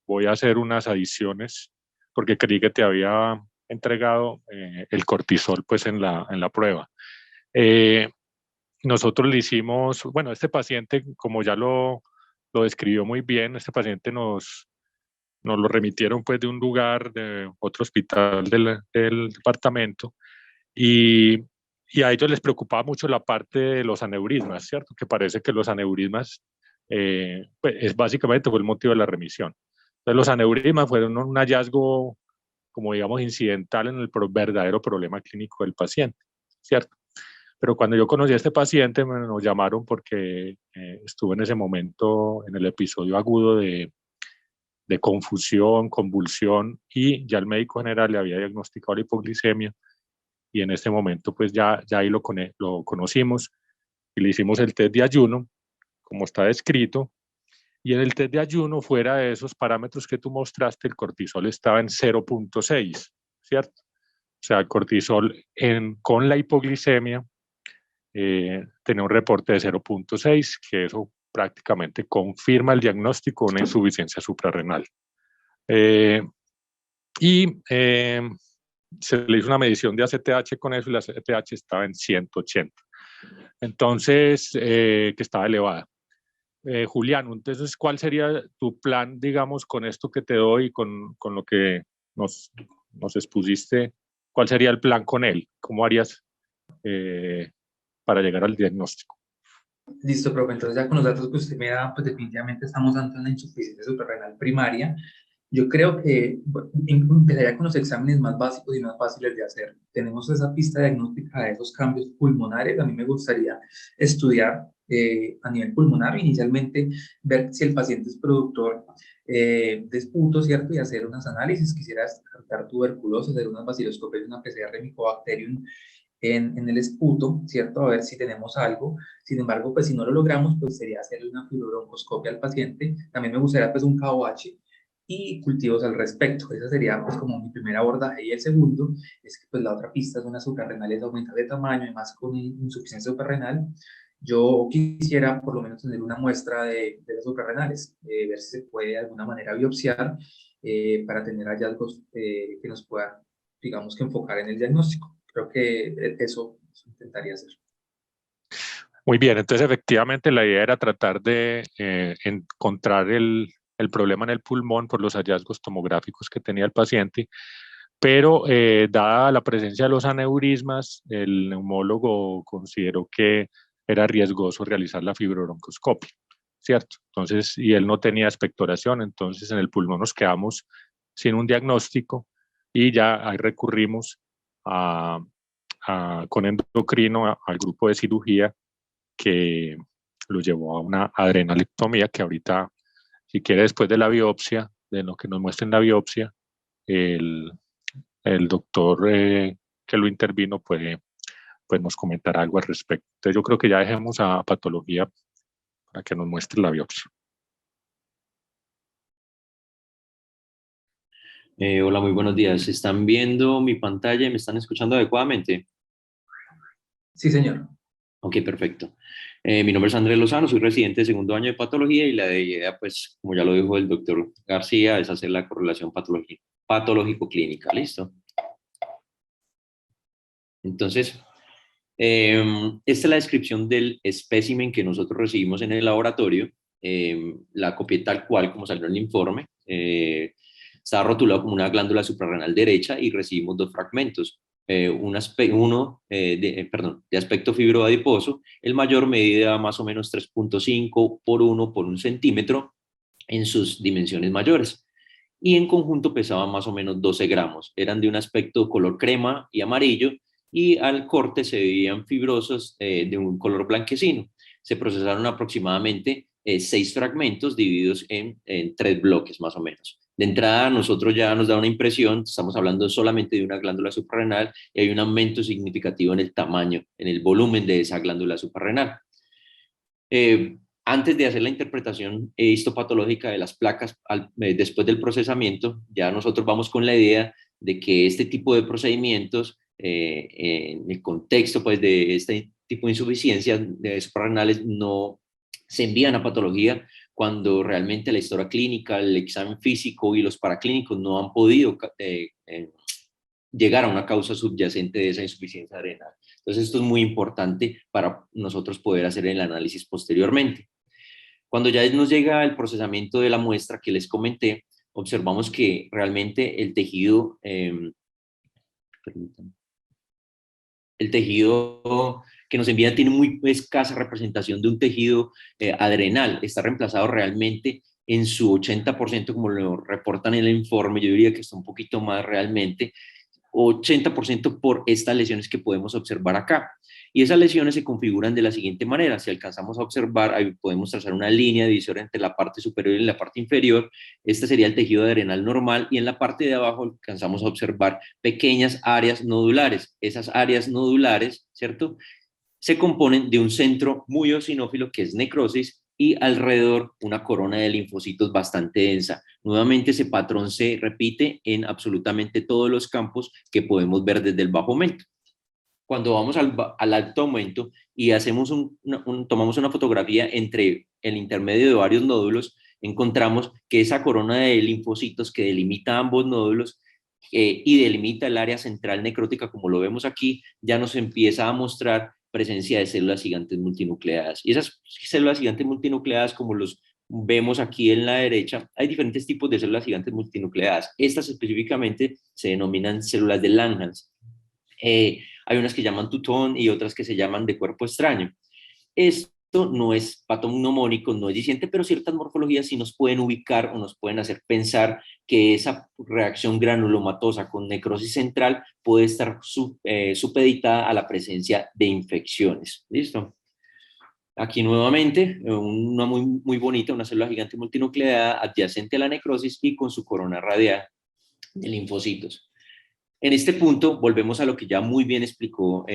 B: voy a hacer unas adiciones porque creí que te había entregado el cortisol pues en la prueba. Nosotros le hicimos, bueno, este paciente, como ya lo describió muy bien, este paciente nos lo remitieron pues de un lugar, de otro hospital del departamento, y a ellos les preocupaba mucho la parte de los aneurismas, ¿cierto? Que parece que los aneurismas pues básicamente fue el motivo de la remisión. Entonces los aneurismas fueron un hallazgo, como digamos, incidental en el verdadero problema clínico del paciente, ¿cierto? Pero cuando yo conocí a este paciente, nos llamaron porque estuve en ese momento en el episodio agudo de confusión, convulsión, y ya el médico general le había diagnosticado la hipoglicemia, y en este momento pues ya ahí lo conocimos y le hicimos el test de ayuno, como está descrito, y en el test de ayuno, fuera de esos parámetros que tú mostraste, el cortisol estaba en 0.6, ¿cierto? O sea, el cortisol con la hipoglicemia tenía un reporte de 0.6, que eso prácticamente confirma el diagnóstico de una insuficiencia suprarrenal. Se le hizo una medición de ACTH con eso y la ACTH estaba en 180. Entonces, que estaba elevada. Julián, entonces, ¿cuál sería tu plan, digamos, con esto que te doy, con lo que nos expusiste? ¿Cuál sería el plan con él? ¿Cómo harías para llegar al diagnóstico?
A: Listo, profe. Entonces ya con los datos que usted me da, pues definitivamente estamos ante una insuficiencia suprarrenal primaria. Yo creo que empezaría con los exámenes más básicos y más fáciles de hacer. Tenemos esa pista diagnóstica de esos cambios pulmonares. A mí me gustaría estudiar a nivel pulmonar, inicialmente ver si el paciente es productor de esputo, ¿cierto? Y hacer unos análisis. Quisiera descartar tuberculosis, hacer unas vaciloscopias y una PCR de Mycobacterium en el esputo, ¿cierto? A ver si tenemos algo. Sin embargo, pues si no lo logramos, pues sería hacerle una fibrobroncoscopia al paciente. También me gustaría pues un KOH y cultivos al respecto. Esa sería pues como mi primer abordaje. Y el segundo es que pues la otra pista es una suprarrenal, es aumentar de tamaño y más con insuficiencia suprarrenal. Yo quisiera por lo menos tener una muestra de las suprarrenales, ver si se puede de alguna manera biopsiar para tener hallazgos que nos puedan, digamos, que enfocar en el diagnóstico. Creo que eso intentaría hacer.
B: Muy bien, entonces efectivamente la idea era tratar de encontrar el problema en el pulmón por los hallazgos tomográficos que tenía el paciente, pero dada la presencia de los aneurismas, el neumólogo consideró que era riesgoso realizar la fibrobroncoscopia, ¿cierto? Entonces, y él no tenía expectoración, entonces en el pulmón nos quedamos sin un diagnóstico y ya ahí recurrimos con endocrino al grupo de cirugía que lo llevó a una adrenalectomía, que ahorita, si quiere, después de la biopsia, de lo que nos muestren la biopsia, el doctor que lo intervino puede, pues, nos comentará algo al respecto. Entonces yo creo que ya dejemos a patología para que nos muestre la biopsia.
C: Hola, muy buenos días. ¿Están viendo mi pantalla y me están escuchando adecuadamente?
A: Sí, señor.
C: Ok, perfecto. Mi nombre es Andrés Lozano, soy residente de segundo año de patología y la idea, pues, como ya lo dijo el doctor García, es hacer la correlación patológico-clínica. ¿Listo? Entonces, esta es la descripción del espécimen que nosotros recibimos en el laboratorio. La copié tal cual como salió en el informe. Está rotulado como una glándula suprarrenal derecha y recibimos dos fragmentos. Uno de aspecto fibroadiposo, el mayor medida más o menos 3.5 por 1 por 1 centímetro en sus dimensiones mayores. Y en conjunto pesaban más o menos 12 gramos. Eran de un aspecto color crema y amarillo y al corte se veían fibrosos de un color blanquecino. Se procesaron aproximadamente 6 fragmentos divididos en 3 bloques más o menos. De entrada, nosotros ya nos da una impresión, estamos hablando solamente de una glándula suprarrenal y hay un aumento significativo en el tamaño, en el volumen de esa glándula suprarrenal. Antes de hacer la interpretación histopatológica de las placas, después del procesamiento, ya nosotros vamos con la idea de que este tipo de procedimientos, en el contexto pues, de este tipo de insuficiencias suprarrenales, no se envían a patología cuando realmente la historia clínica, el examen físico y los paraclínicos no han podido llegar a una causa subyacente de esa insuficiencia renal. Entonces esto es muy importante para nosotros poder hacer el análisis posteriormente. Cuando ya nos llega el procesamiento de la muestra que les comenté, observamos que realmente el tejido que nos envían tiene muy escasa representación de un tejido adrenal, está reemplazado realmente en su 80%, como lo reportan en el informe, yo diría que está un poquito más realmente, 80% por estas lesiones que podemos observar acá. Y esas lesiones se configuran de la siguiente manera. Si alcanzamos a observar, ahí podemos trazar una línea divisoria entre la parte superior y la parte inferior. Este sería el tejido adrenal normal y en la parte de abajo alcanzamos a observar pequeñas áreas nodulares. Esas áreas nodulares, ¿cierto?, se componen de un centro muy eosinófilo que es necrosis y alrededor una corona de linfocitos bastante densa. Nuevamente ese patrón se repite en absolutamente todos los campos que podemos ver desde el bajo aumento. Cuando vamos al alto aumento y hacemos tomamos una fotografía entre el intermedio de varios nódulos, encontramos que esa corona de linfocitos que delimita ambos nódulos y delimita el área central necrótica, como lo vemos aquí, ya nos empieza a mostrar presencia de células gigantes multinucleadas. Y esas células gigantes multinucleadas, como los vemos aquí en la derecha, hay diferentes tipos de células gigantes multinucleadas. Estas específicamente se denominan células de Langhans. Hay unas que llaman tutón y otras que se llaman de cuerpo extraño. Esto no es patognomónico, no es diciente, pero ciertas morfologías sí nos pueden ubicar o nos pueden hacer pensar que esa reacción granulomatosa con necrosis central puede estar supeditada a la presencia de infecciones. ¿Listo? Aquí nuevamente, una muy bonita, una célula gigante multinucleada adyacente a la necrosis y con su corona radial de linfocitos. En este punto, volvemos a lo que ya muy bien explicó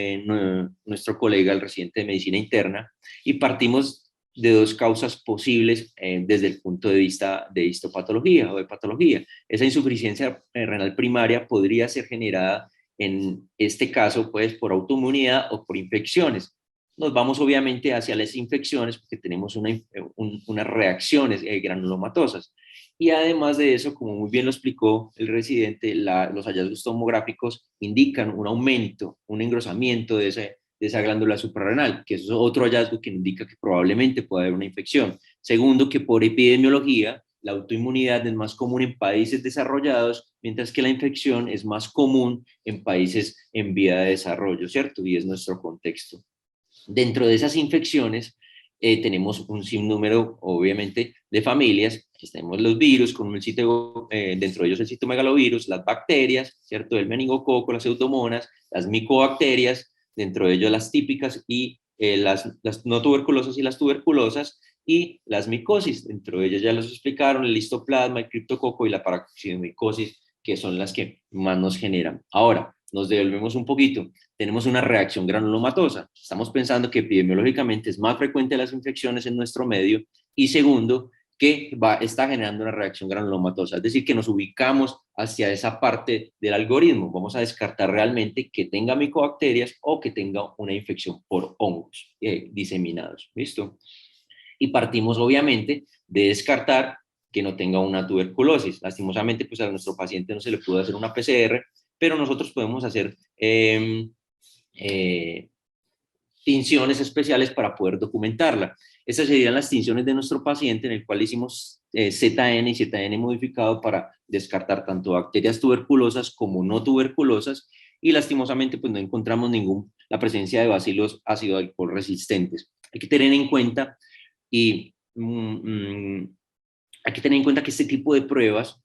C: nuestro colega, el residente de medicina interna, y partimos de dos causas posibles desde el punto de vista de histopatología o de patología. Esa insuficiencia renal primaria podría ser generada, en este caso, pues, por autoinmunidad o por infecciones. Nos vamos obviamente hacia las infecciones porque tenemos unas reacciones granulomatosas. Y además de eso, como muy bien lo explicó el residente, los hallazgos tomográficos indican un aumento, un engrosamiento de esa glándula suprarrenal, que eso es otro hallazgo que indica que probablemente puede haber una infección. Segundo, que por epidemiología, la autoinmunidad es más común en países desarrollados, mientras que la infección es más común en países en vía de desarrollo, ¿cierto? Y es nuestro contexto. Dentro de esas infecciones tenemos un sinnúmero, obviamente, de familias. Tenemos los virus, dentro de ellos el citomegalovirus, las bacterias, ¿cierto? El meningococo, las pseudomonas, las micobacterias, dentro de ellos las típicas y las no tuberculosas y las tuberculosas, y las micosis, dentro de ellas ya los explicaron, el histoplasma, el criptococo y la paraxidomicosis, que son las que más nos generan. Ahora, nos devolvemos un poquito, tenemos una reacción granulomatosa. Estamos pensando que epidemiológicamente es más frecuente las infecciones en nuestro medio, y segundo, que está generando una reacción granulomatosa, es decir, que nos ubicamos hacia esa parte del algoritmo. Vamos a descartar realmente que tenga micobacterias o que tenga una infección por hongos diseminados. ¿Listo? Y partimos obviamente de descartar que no tenga una tuberculosis. Lastimosamente, pues a nuestro paciente no se le pudo hacer una PCR, pero nosotros podemos hacer tinciones especiales para poder documentarla. Estas serían las tinciones de nuestro paciente, en el cual hicimos ZN y ZN modificado para descartar tanto bacterias tuberculosas como no tuberculosas, y lastimosamente pues no encontramos la presencia de bacilos ácido alcohol resistentes. Hay que tener en cuenta que este tipo de pruebas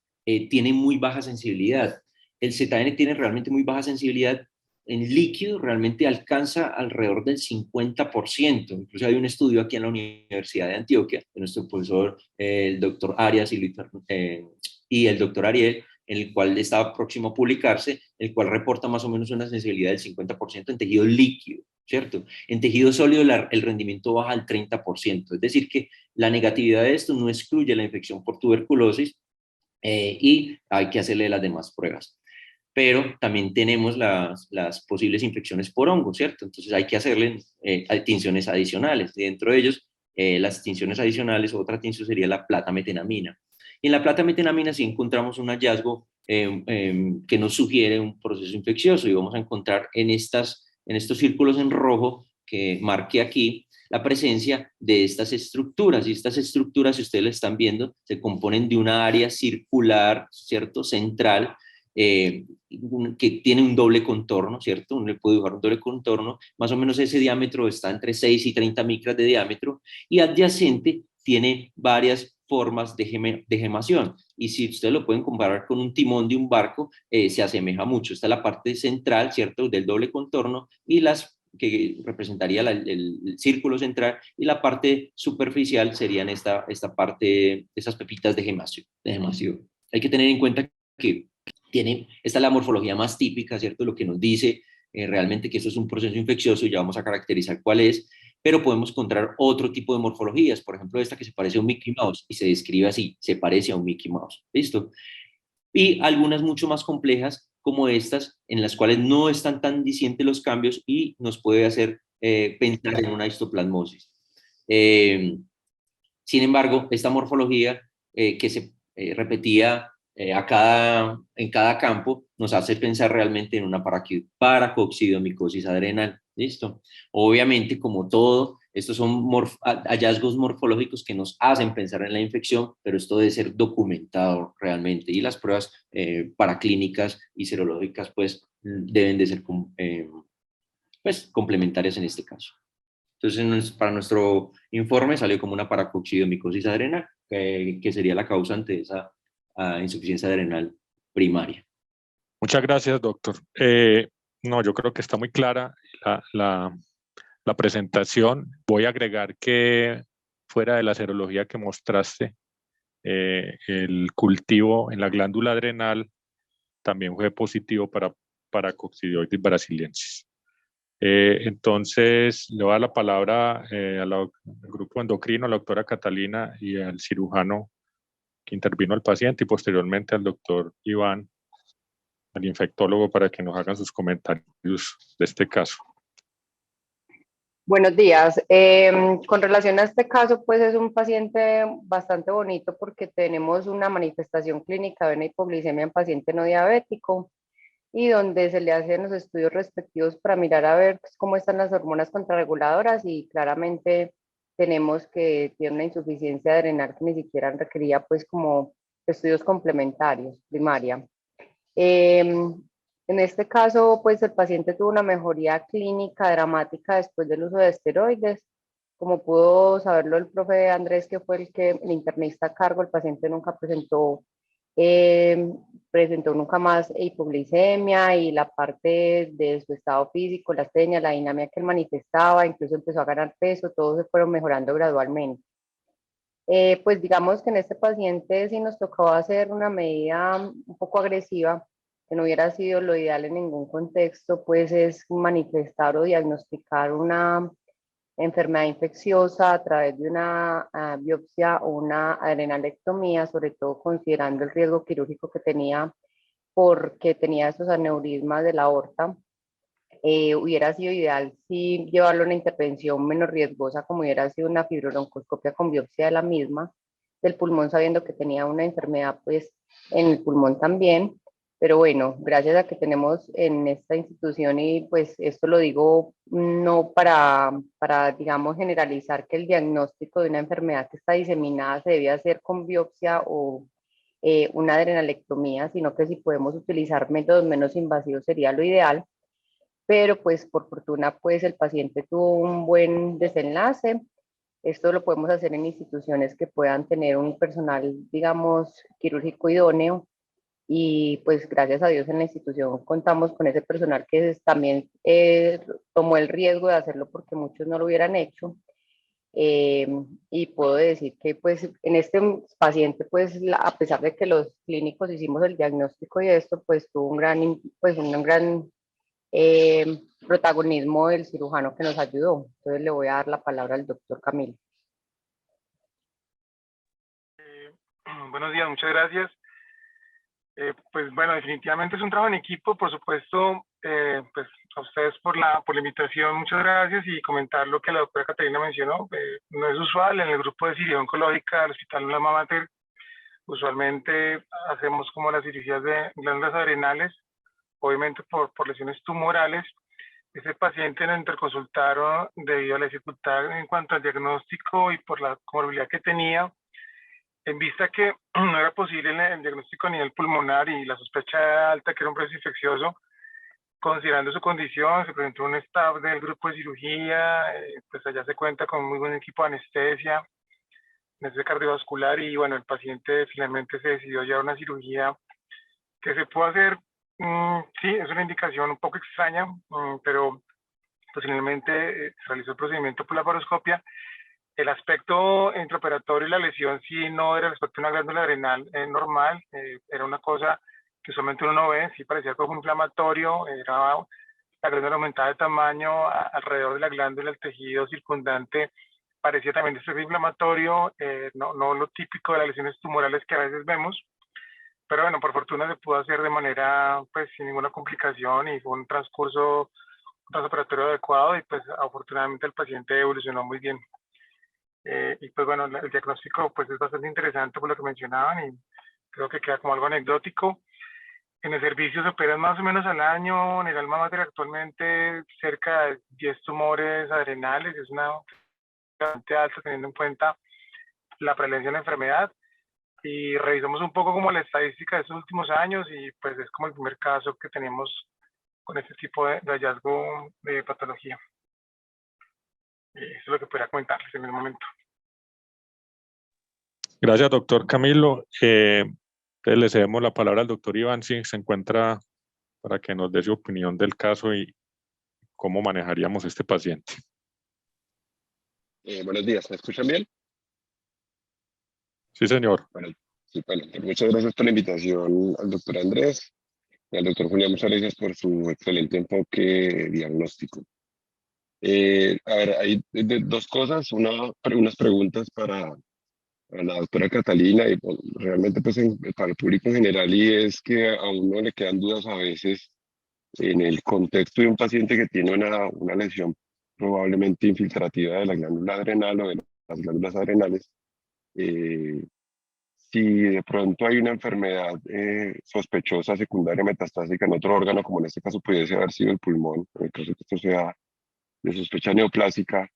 C: tienen muy baja sensibilidad. El ZN tiene realmente muy baja sensibilidad. En líquido realmente alcanza alrededor del 50%. Incluso hay un estudio aquí en la Universidad de Antioquia, de nuestro profesor, el doctor Arias y el doctor Ariel, en el cual está próximo a publicarse, el cual reporta más o menos una sensibilidad del 50% en tejido líquido, ¿cierto? En tejido sólido el rendimiento baja al 30%. Es decir, que la negatividad de esto no excluye la infección por tuberculosis y hay que hacerle las demás pruebas. Pero también tenemos las posibles infecciones por hongo, ¿cierto? Entonces hay que hacerle tinciones adicionales. Dentro de ellos, las tinciones adicionales, otra tinción sería la plata-metenamina. Y en la plata-metenamina sí encontramos un hallazgo que nos sugiere un proceso infeccioso, y vamos a encontrar en estos círculos en rojo que marqué aquí la presencia de estas estructuras. Y estas estructuras, si ustedes lo están viendo, se componen de una área circular, ¿cierto?, central, que tiene un doble contorno, ¿cierto? Uno le puede dibujar un doble contorno, más o menos ese diámetro está entre 6 y 30 micras de diámetro, y adyacente tiene varias formas de gemación. Y si ustedes lo pueden comparar con un timón de un barco, se asemeja mucho. Está la parte central, ¿cierto?, del doble contorno, y las que representaría el círculo central, y la parte superficial serían esta parte, esas pepitas de gemación. Hay que tener en cuenta que esta es la morfología más típica, ¿cierto?, lo que nos dice realmente que esto es un proceso infeccioso, y ya vamos a caracterizar cuál es, pero podemos encontrar otro tipo de morfologías, por ejemplo esta que se parece a un Mickey Mouse, y se describe así, se parece a un Mickey Mouse, ¿listo? Y algunas mucho más complejas, como estas, en las cuales no están tan dicientes los cambios y nos puede hacer pensar en una histoplasmosis. Sin embargo, esta morfología que se repetía en cada campo nos hace pensar realmente en una paracoxidomicosis adrenal. ¿Listo? Obviamente, como todo, estos son hallazgos morfológicos que nos hacen pensar en la infección, pero esto debe ser documentado realmente, y las pruebas paraclínicas y serológicas pues deben de ser pues, complementarias en este caso. Entonces, para nuestro informe salió como una paracoxidomicosis adrenal, que sería la causante de esa insuficiencia adrenal primaria.
B: Muchas gracias, doctor. No, yo creo que está muy clara la presentación. Voy a agregar que fuera de la serología que mostraste, el cultivo en la glándula adrenal también fue positivo para coccidioides brasiliensis. Entonces, le voy a dar la palabra al grupo endocrino, a la doctora Catalina, y al cirujano que intervino al paciente, y posteriormente al doctor Iván, al infectólogo, para que nos hagan sus comentarios de este caso.
D: Buenos días. Con relación a este caso, pues es un paciente bastante bonito porque tenemos una manifestación clínica de una hipoglicemia en paciente no diabético, y donde se le hacen los estudios respectivos para mirar a ver cómo están las hormonas contrarreguladoras, y claramente tenemos que tiene una insuficiencia adrenal que ni siquiera requería pues como estudios complementarios primaria. En este caso, pues el paciente tuvo una mejoría clínica dramática después del uso de esteroides. Como pudo saberlo el profe Andrés, que fue el internista a cargo, el paciente nunca presentó nunca más hipoglicemia, y la parte de su estado físico, la astenia, la dinámica que él manifestaba, incluso empezó a ganar peso, todos se fueron mejorando gradualmente. Pues digamos que en este paciente sí nos tocó hacer una medida un poco agresiva, que no hubiera sido lo ideal en ningún contexto, pues es manifestar o diagnosticar una enfermedad infecciosa a través de una biopsia o una adrenalectomía, sobre todo considerando el riesgo quirúrgico que tenía, porque tenía esos aneurismas de la aorta. Hubiera sido ideal si llevarlo a una intervención menos riesgosa, como hubiera sido una fibrobroncoscopia con biopsia de la misma, del pulmón, sabiendo que tenía una enfermedad pues en el pulmón también. Pero bueno, gracias a que tenemos en esta institución, y pues esto lo digo no para digamos generalizar que el diagnóstico de una enfermedad que está diseminada se debe hacer con biopsia o una adrenalectomía, sino que si podemos utilizar métodos menos invasivos sería lo ideal. Pero pues por fortuna pues el paciente tuvo un buen desenlace. Esto lo podemos hacer en instituciones que puedan tener un personal, digamos, quirúrgico idóneo, y pues gracias a Dios en la institución contamos con ese personal que también tomó el riesgo de hacerlo porque muchos no lo hubieran hecho. Y puedo decir que pues en este paciente pues a pesar de que los clínicos hicimos el diagnóstico y esto, pues tuvo un gran protagonismo del cirujano que nos ayudó. Entonces le voy a dar la palabra al doctor Camilo.
E: Buenos días, muchas gracias. Pues bueno, definitivamente es un trabajo en equipo, por supuesto. Pues a ustedes por la invitación, muchas gracias, y comentar lo que la doctora Catalina mencionó. No es usual en el grupo de cirugía oncológica del Hospital Alma Mater. Usualmente hacemos como las cirugías de glándulas adrenales, obviamente por lesiones tumorales. Ese paciente nos interconsultaron debido a la dificultad en cuanto al diagnóstico y por la comorbilidad que tenía. En vista que no era posible el diagnóstico a nivel pulmonar y la sospecha alta que era un proceso infeccioso, considerando su condición, se presentó un staff del grupo de cirugía, pues allá se cuenta con muy buen equipo de anestesia, anestesia cardiovascular, y bueno, el paciente finalmente se decidió llevar una cirugía que se puede hacer. Sí, es una indicación un poco extraña, pero pues finalmente se realizó el procedimiento por laparoscopia. El aspecto intraoperatorio y la lesión sí no era respecto a una glándula adrenal normal, era una cosa que solamente uno no ve, sí parecía como inflamatorio, era la glándula aumentada de tamaño alrededor de la glándula, el tejido circundante parecía también de ser inflamatorio, no lo típico de las lesiones tumorales que a veces vemos, pero bueno, por fortuna se pudo hacer de manera, pues, sin ninguna complicación, y fue un transcurso transoperatorio adecuado, y pues afortunadamente el paciente evolucionó muy bien. Y pues bueno, el diagnóstico pues es bastante interesante por lo que mencionaban, y creo que queda como algo anecdótico. En el servicio se operan más o menos al año, en el alma mater actualmente cerca de 10 tumores adrenales, es una bastante alta teniendo en cuenta la prevalencia de la enfermedad, y revisamos un poco como la estadística de estos últimos años, y pues es como el primer caso que tenemos con este tipo de hallazgo de patología. Eso es lo que podría comentarles en el momento.
B: Gracias, doctor Camilo. Entonces le cedemos la palabra al doctor Iván, si se encuentra, para que nos dé su opinión del caso y cómo manejaríamos este paciente.
F: Buenos días, ¿me escuchan bien?
B: Sí, señor.
F: Bueno, sí, bueno, muchas gracias por la invitación al doctor Andrés y al doctor Julián. Muchas gracias por su excelente enfoque diagnóstico. A ver, hay dos cosas, unas preguntas para la doctora Catalina, y pues, realmente pues para el público en general, y es que a uno le quedan dudas a veces en el contexto de un paciente que tiene una lesión probablemente infiltrativa de la glándula adrenal o de las glándulas adrenales. Si de pronto hay una enfermedad sospechosa secundaria metastásica en otro órgano, como en este caso pudiese haber sido el pulmón, en el caso de que esto sea de sospecha neoplásica,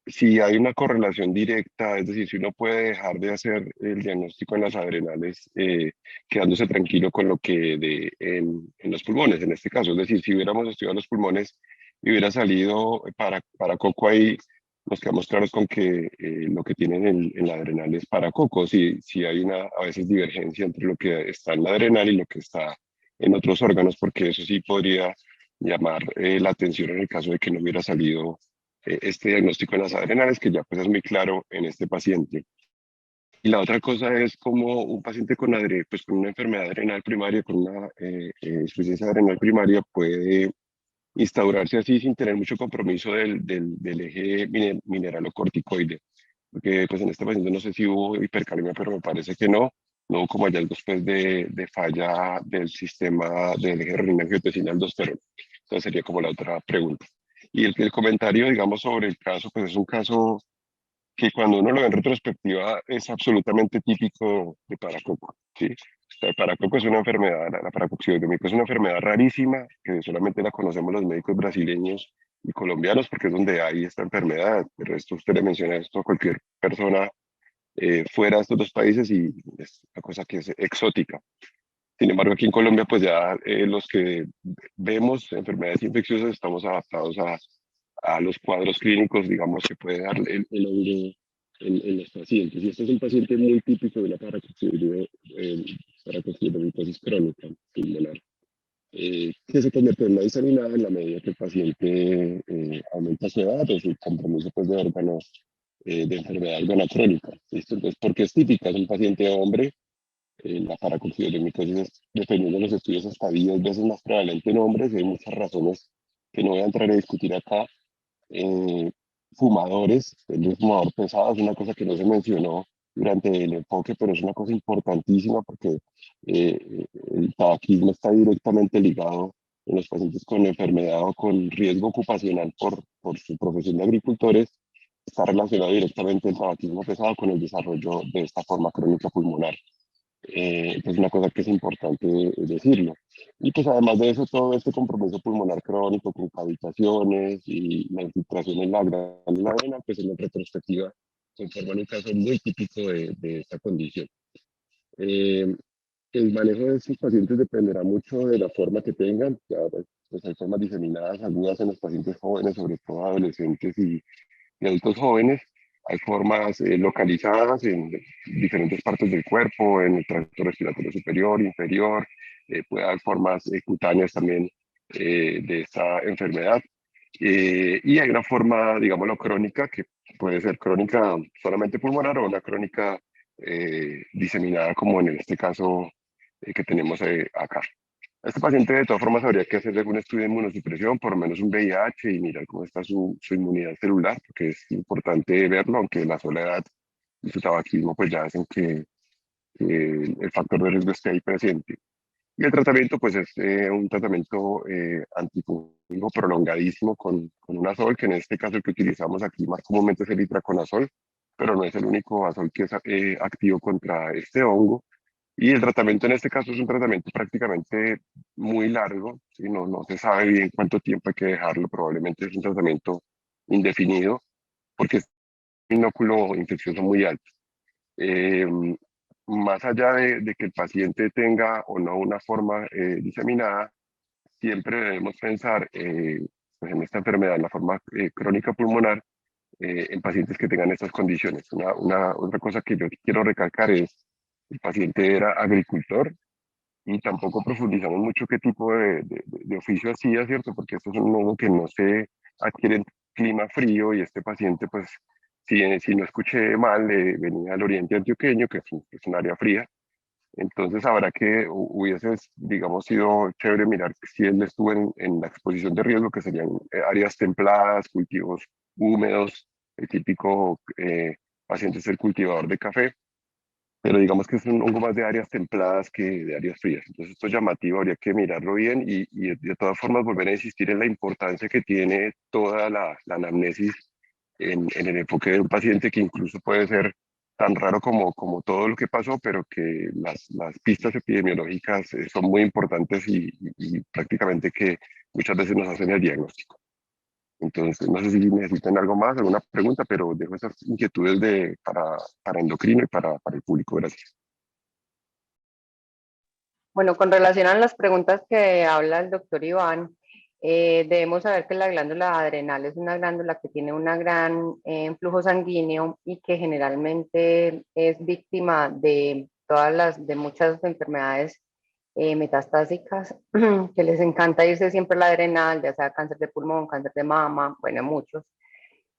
F: si hay una correlación directa, es decir, si uno puede dejar de hacer el diagnóstico en las adrenales, quedándose tranquilo con lo que en los pulmones, en este caso. Es decir, si hubiéramos estudiado los pulmones y hubiera salido para coco, ahí nos quedamos claros con que lo que tienen en la adrenal es para coco. Si hay a veces divergencia entre lo que está en la adrenal y lo que está en otros órganos, porque eso sí podría llamar la atención en el caso de que no hubiera salido este diagnóstico en las adrenales, que ya pues es muy claro en este paciente. Y la otra cosa es como un paciente con una enfermedad adrenal primaria, con una insuficiencia adrenal primaria, puede instaurarse así sin tener mucho compromiso del eje mineralocorticoide. Porque pues en este paciente no sé si hubo hipercalemia, pero me parece que no hubo como hallazgos pues de falla del sistema del eje renina-angiotensina-aldosterona. Entonces sería como la otra pregunta. Y el comentario, digamos, sobre el caso, pues es un caso que cuando uno lo ve en retrospectiva es absolutamente típico de paracoco, ¿sí? O sea, el paracoco es una enfermedad, la paracoxidomico es una enfermedad rarísima, que solamente la conocemos los médicos brasileños y colombianos, porque es donde hay esta enfermedad. El resto, usted le menciona esto a cualquier persona fuera de estos dos países y es una cosa que es exótica. Sin embargo, aquí en Colombia, pues ya los que vemos enfermedades infecciosas estamos adaptados a los cuadros clínicos, digamos, que puede dar el hongo en los pacientes. Y este es un paciente muy típico de la paracoxidomicosis crónica pulmonar, que se convierte en una diseminada en la medida que el paciente aumenta su edad o su compromiso pues, de órganos de enfermedad crónica. ¿Listo? Entonces, ¿por qué es típica? Es un paciente hombre. La paracoxidomicosis, dependiendo de los estudios, hasta 10 veces más prevalente en hombres, y hay muchas razones que no voy a entrar a discutir acá. Fumadores, el fumador pesado es una cosa que no se mencionó durante el enfoque, pero es una cosa importantísima porque el tabaquismo está directamente ligado en los pacientes con enfermedad o con riesgo ocupacional por su profesión de agricultores. Está relacionado directamente el tabaquismo pesado con el desarrollo de esta forma crónica pulmonar. Pues una cosa que es importante decirlo. Y pues además de eso, todo este compromiso pulmonar crónico con cavitaciones y la infiltración en la glándula adrenal, pues en la retrospectiva conforman un caso muy típico de esta condición. Eh, el manejo de estos pacientes dependerá mucho de la forma que tengan. Ya, pues hay formas diseminadas agudas en los pacientes jóvenes, sobre todo adolescentes y adultos jóvenes. Hay formas localizadas en diferentes partes del cuerpo, en el tracto respiratorio superior, inferior. Puede haber formas cutáneas también de esta enfermedad. Y hay una forma, digámoslo, crónica, que puede ser crónica solamente pulmonar o una crónica diseminada, como en este caso que tenemos acá. A este paciente, de todas formas, habría que hacerle algún estudio de inmunosupresión, por lo menos un VIH, y mirar cómo está su inmunidad celular, porque es importante verlo, aunque la sola edad y su tabaquismo pues ya hacen que el factor de riesgo esté ahí presente. Y el tratamiento, pues es un tratamiento antifungo prolongadísimo con un azol, que en este caso el que utilizamos aquí más comúnmente es el itraconazol, pero no es el único azol que es activo contra este hongo. Y el tratamiento en este caso es un tratamiento prácticamente muy largo, ¿sí? No se sabe bien cuánto tiempo hay que dejarlo, probablemente es un tratamiento indefinido, porque es un inóculo infeccioso muy alto. Eh, Más allá de que el paciente tenga o no una forma diseminada, siempre debemos pensar pues en esta enfermedad, en la forma crónica pulmonar, en pacientes que tengan estas condiciones. Otra cosa que yo quiero recalcar es, el paciente era agricultor y tampoco profundizamos mucho qué tipo de oficio hacía, ¿cierto? Porque esto es un hongo que no se adquiere en clima frío y este paciente, pues, si no escuché mal, venía del oriente antioqueño, que es un área fría. Entonces habrá que, hubiese, digamos, sido chévere mirar si él estuvo en la exposición de riesgo, que serían áreas templadas, cultivos húmedos, el típico paciente es el cultivador de café, pero digamos que es un hongo más de áreas templadas que de áreas frías. Entonces esto es llamativo, habría que mirarlo bien y de todas formas volver a insistir en la importancia que tiene toda la anamnesis en el enfoque de un paciente, que incluso puede ser tan raro como todo lo que pasó, pero que las pistas epidemiológicas son muy importantes y prácticamente que muchas veces nos hacen el diagnóstico. Entonces, no sé si necesitan algo más, alguna pregunta, pero dejo esas inquietudes para endocrino y para el público. Gracias.
D: Bueno, con relación a las preguntas que habla el doctor Iván, debemos saber que la glándula adrenal es una glándula que tiene un gran flujo sanguíneo y que generalmente es víctima de de muchas enfermedades metastásicas, que les encanta irse siempre a la adrenal, ya sea cáncer de pulmón, cáncer de mama, bueno, muchos.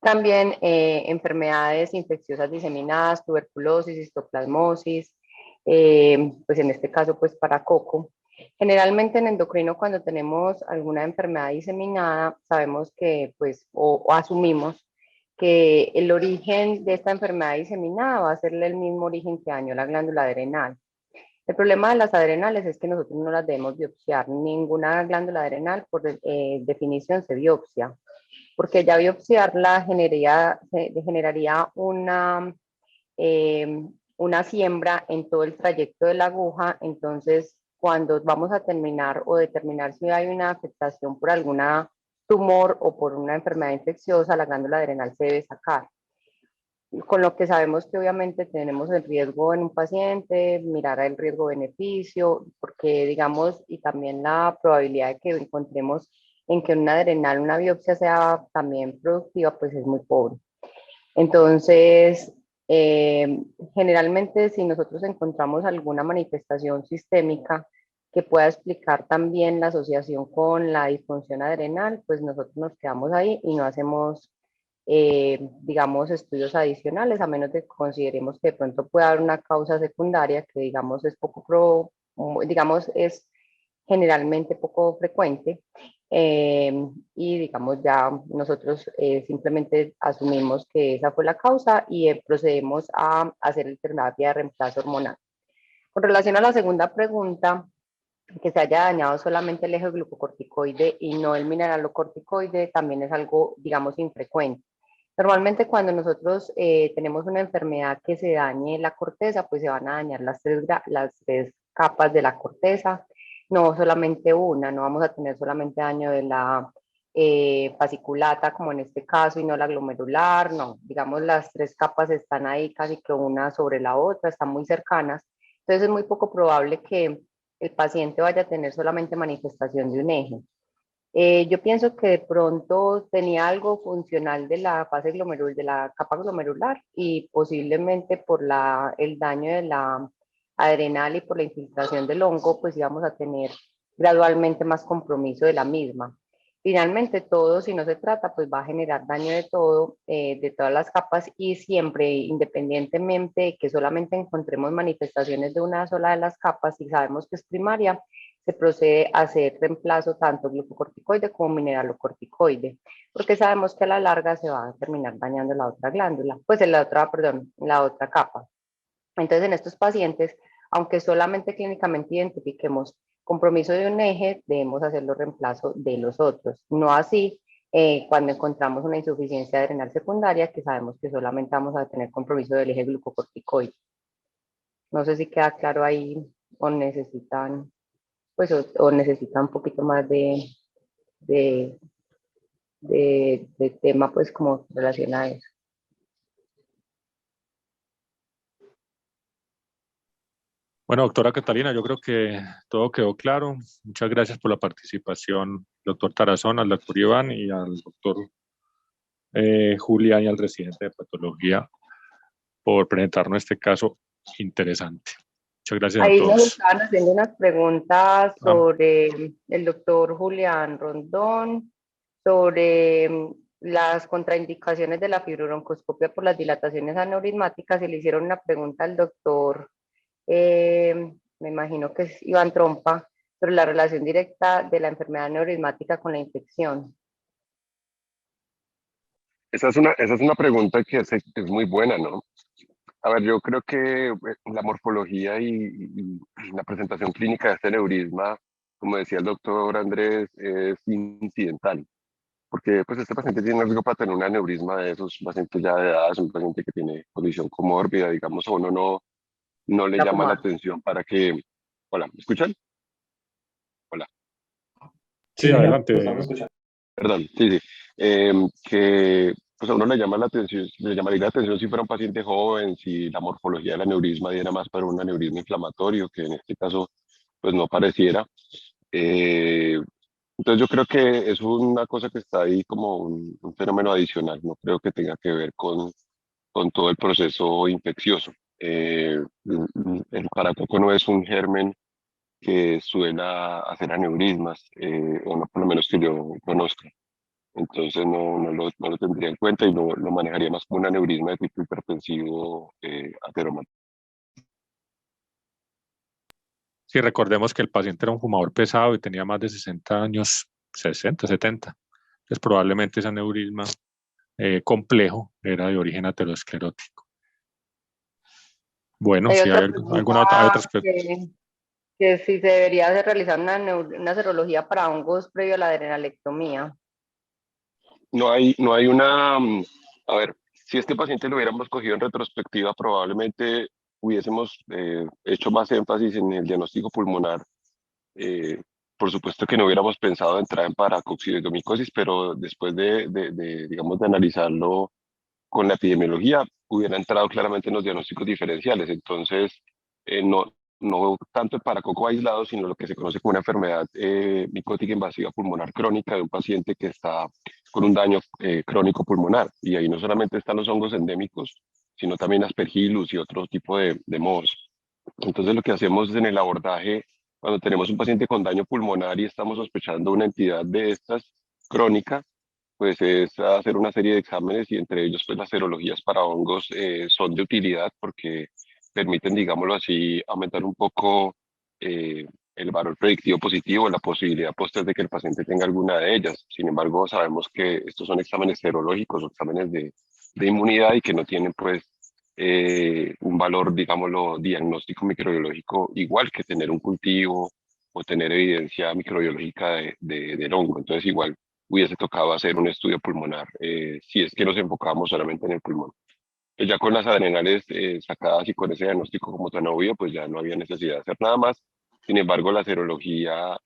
D: También enfermedades infecciosas diseminadas, tuberculosis, histoplasmosis, pues en este caso pues para coco. Generalmente en endocrino cuando tenemos alguna enfermedad diseminada sabemos que pues o asumimos que el origen de esta enfermedad diseminada va a ser el mismo origen que dañó la glándula adrenal. El problema de las adrenales es que nosotros no las debemos biopsiar. Ninguna glándula adrenal por definición se biopsia, porque ya biopsiarla generaría una siembra en todo el trayecto de la aguja. Entonces, cuando vamos a terminar o determinar si hay una afectación por alguna tumor o por una enfermedad infecciosa, la glándula adrenal se debe sacar. Con lo que sabemos que obviamente tenemos el riesgo en un paciente, mirar el riesgo-beneficio, porque digamos, y también la probabilidad de que encontremos en que una adrenal, una biopsia sea también productiva, pues es muy pobre. Entonces, generalmente si nosotros encontramos alguna manifestación sistémica que pueda explicar también la asociación con la disfunción adrenal, pues nosotros nos quedamos ahí y no hacemos digamos, estudios adicionales, a menos de que consideremos que de pronto puede haber una causa secundaria que, digamos, es digamos, es generalmente poco frecuente, y, digamos, ya nosotros simplemente asumimos que esa fue la causa y procedemos a hacer el terapia de reemplazo hormonal. Con relación a la segunda pregunta, que se haya dañado solamente el eje glucocorticoide y no el mineralocorticoide, también es algo, digamos, infrecuente. Normalmente cuando nosotros tenemos una enfermedad que se dañe la corteza, pues se van a dañar las tres capas de la corteza, no solamente una, no vamos a tener solamente daño de la fasciculata, como en este caso, y no la glomerular, no, digamos las tres capas están ahí casi que una sobre la otra, están muy cercanas, entonces es muy poco probable que el paciente vaya a tener solamente manifestación de un eje. Yo pienso que de pronto tenía algo funcional de la fase glomerular, de la capa glomerular, y posiblemente por el daño de la adrenal y por la infiltración del hongo, pues íbamos a tener gradualmente más compromiso de la misma. Finalmente, todo, si no se trata, pues va a generar daño de todo, de todas las capas, y siempre, independientemente de que solamente encontremos manifestaciones de una sola de las capas, si sabemos que es primaria, se procede a hacer reemplazo tanto glucocorticoide como mineralocorticoide, porque sabemos que a la larga se va a terminar dañando la otra glándula, pues en la otra, perdón, la otra capa. Entonces, en estos pacientes, aunque solamente clínicamente identifiquemos compromiso de un eje, debemos hacerlo reemplazo de los otros. No así cuando encontramos una insuficiencia adrenal secundaria, que sabemos que solamente vamos a tener compromiso del eje glucocorticoide. No sé si queda claro ahí o necesitan, pues, o necesitan un poquito más de, de tema, pues, como relacionado a eso.
B: Bueno, doctora Catalina, yo creo que todo quedó claro. Muchas gracias por la participación, doctor Tarazona, al doctor Iván y al doctor Julián y al residente de patología por presentarnos este caso interesante. Muchas gracias a
D: Ahí nos
B: todos.
D: estaban haciendo unas preguntas sobre el doctor Julián Rondón, sobre las contraindicaciones de la fibrobroncoscopia por las dilataciones aneurismáticas, y le hicieron una pregunta al doctor, me imagino que es Iván Trompa, sobre la relación directa de la enfermedad aneurismática con la infección.
F: Esa es una pregunta que es muy buena, ¿no? A ver, yo creo que la morfología y la presentación clínica de este aneurisma, como decía el doctor Andrés, es incidental, porque pues este paciente tiene riesgo para tener un aneurisma de esos pacientes ya de edad, es un paciente que tiene condición comórbida, digamos, a uno no le
D: La
F: llama la
D: fumada.
F: atención para que... Hola, ¿me escuchan? Hola,
B: Sí, adelante.
F: perdón, sí, sí. Que pues a uno le llama la atención, le llamaría la atención si fuera un paciente joven, si la morfología del aneurisma diera más para un aneurisma inflamatorio, que en este caso pues no pareciera. Eh, entonces yo creo que es una cosa que está ahí como un fenómeno adicional, no creo que tenga que ver con todo el proceso infeccioso. El paracoco no es un germen que suela hacer aneurismas, o no, por lo menos que yo conozca. Entonces no lo tendría en cuenta y lo manejaría más como un aneurisma de tipo hipertensivo ateromático.
B: Sí, recordemos que el paciente era un fumador pesado y tenía más de 60 años, 60, 70. Entonces probablemente ese aneurisma complejo era de origen aterosclerótico. Bueno,
D: Hay
B: si
D: otra
B: hay
D: pregunta
B: hay otras
D: que si se debería de realizar una serología para hongos previo a la adrenalectomía.
F: No hay una, a ver, si este paciente lo hubiéramos cogido en retrospectiva, probablemente hubiésemos hecho más énfasis en el diagnóstico pulmonar. Eh, por supuesto que no hubiéramos pensado entrar en paracoccidiomicosis, pero después digamos, de analizarlo con la epidemiología, hubiera entrado claramente en los diagnósticos diferenciales. Entonces, no tanto el paracoco aislado, sino lo que se conoce como una enfermedad micótica invasiva pulmonar crónica de un paciente que está con un daño crónico pulmonar. Y ahí no solamente están los hongos endémicos, sino también aspergillus y otro tipo de mohos. Entonces, lo que hacemos en el abordaje, cuando tenemos un paciente con daño pulmonar y estamos sospechando una entidad de estas crónica, pues es hacer una serie de exámenes y entre ellos pues las serologías para hongos son de utilidad porque permiten, digámoslo así, aumentar un poco el valor predictivo positivo, la posibilidad posterior de que el paciente tenga alguna de ellas. Sin embargo, sabemos que estos son exámenes serológicos o exámenes de inmunidad y que no tienen pues un valor, digámoslo, diagnóstico microbiológico igual que tener un cultivo o tener evidencia microbiológica del hongo. Entonces igual hubiese tocado hacer un estudio pulmonar, si es que nos enfocábamos solamente en el pulmón. Pues ya con las adrenales sacadas y con ese diagnóstico como tan obvio, pues ya no había necesidad de hacer nada más. Sin embargo, la serología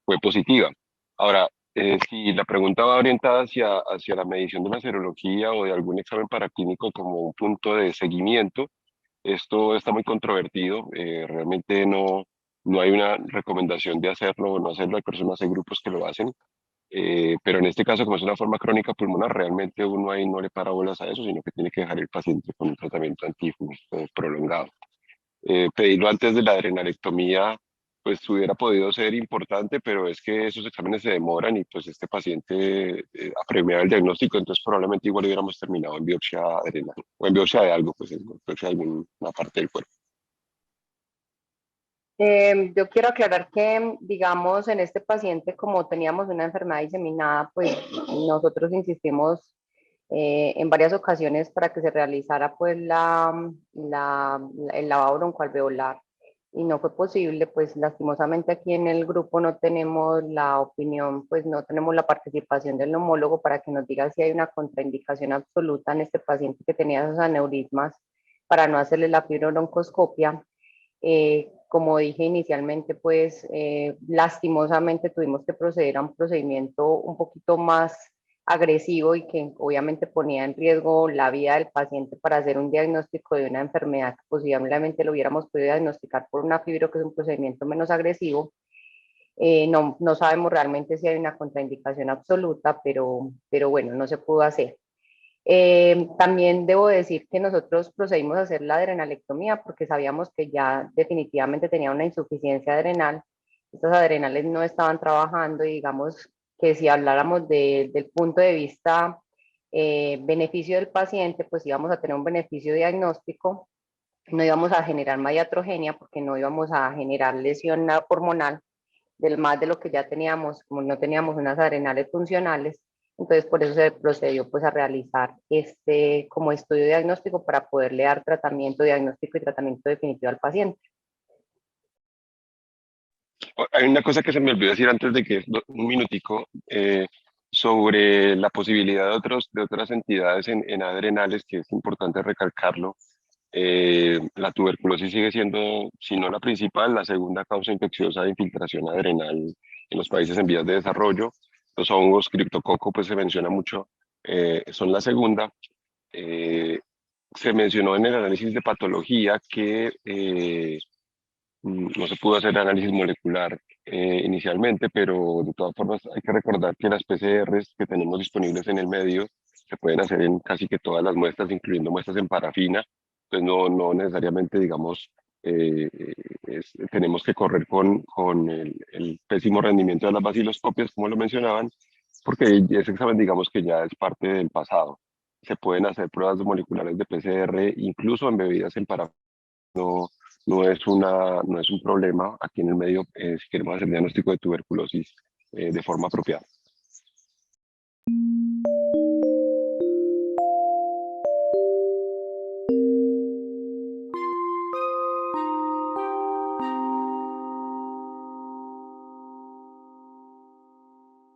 F: fue positiva. Ahora, Si la pregunta va orientada hacia la medición de una serología o de algún examen paraclínico como un punto de seguimiento, esto está muy controvertido. Realmente no hay una recomendación de hacerlo o no hacerlo. Hay personas, hay grupos que lo hacen. Pero en este caso, como es una forma crónica pulmonar, realmente uno ahí no le para bolas a eso, sino que tiene que dejar el paciente con un tratamiento antífugo prolongado. Pedirlo antes de la adrenalectomía, pues hubiera podido ser importante, pero es que esos exámenes se demoran y pues este paciente apremiaba el diagnóstico, entonces probablemente igual hubiéramos terminado en biopsia adrenal o en biopsia de algo, pues en biopsia de alguna parte del cuerpo.
D: Yo quiero aclarar que, digamos, en este paciente, como teníamos una enfermedad diseminada, pues nosotros insistimos en varias ocasiones para que se realizara pues el lavado broncoalveolar y no fue posible, pues lastimosamente aquí en el grupo no tenemos la opinión, pues no tenemos la participación del neumólogo para que nos diga si hay una contraindicación absoluta en este paciente que tenía esos aneurismas para no hacerle la fibrobroncoscopia. Como dije inicialmente, pues lastimosamente tuvimos que proceder a un procedimiento un poquito más agresivo y que obviamente ponía en riesgo la vida del paciente para hacer un diagnóstico de una enfermedad que posiblemente lo hubiéramos podido diagnosticar por una fibro, que es un procedimiento menos agresivo. No sabemos realmente si hay una contraindicación absoluta, pero bueno, no se pudo hacer. También debo decir que nosotros procedimos a hacer la adrenalectomía porque sabíamos que ya definitivamente tenía una insuficiencia adrenal. Estas adrenales no estaban trabajando y digamos que si habláramos del punto de vista beneficio del paciente, pues íbamos a tener un beneficio diagnóstico, no íbamos a generar más iatrogenia porque no íbamos a generar lesión hormonal del más de lo que ya teníamos, como no teníamos unas adrenales funcionales. Entonces, por eso se procedió pues a realizar este como estudio diagnóstico para poderle dar tratamiento, diagnóstico y tratamiento definitivo al paciente.
F: Hay una cosa que se me olvidó decir antes de que un minutico sobre la posibilidad de otras entidades en adrenales, que es importante recalcarlo. La tuberculosis sigue siendo, si no la principal, la segunda causa infecciosa de infiltración adrenal en los países en vías de desarrollo. Los hongos criptococo, pues se menciona mucho, son la segunda. Se mencionó en el análisis de patología que no se pudo hacer análisis molecular inicialmente, pero de todas formas hay que recordar que las PCRs que tenemos disponibles en el medio se pueden hacer en casi que todas las muestras, incluyendo muestras en parafina. Entonces no necesariamente, digamos, tenemos que correr con el pésimo rendimiento de las baciloscopias, como lo mencionaban, porque ese examen, digamos que ya es parte del pasado. Se pueden hacer pruebas moleculares de PCR, incluso en bebidas en parafina. No es un problema aquí en el medio si queremos hacer diagnóstico de tuberculosis de forma apropiada.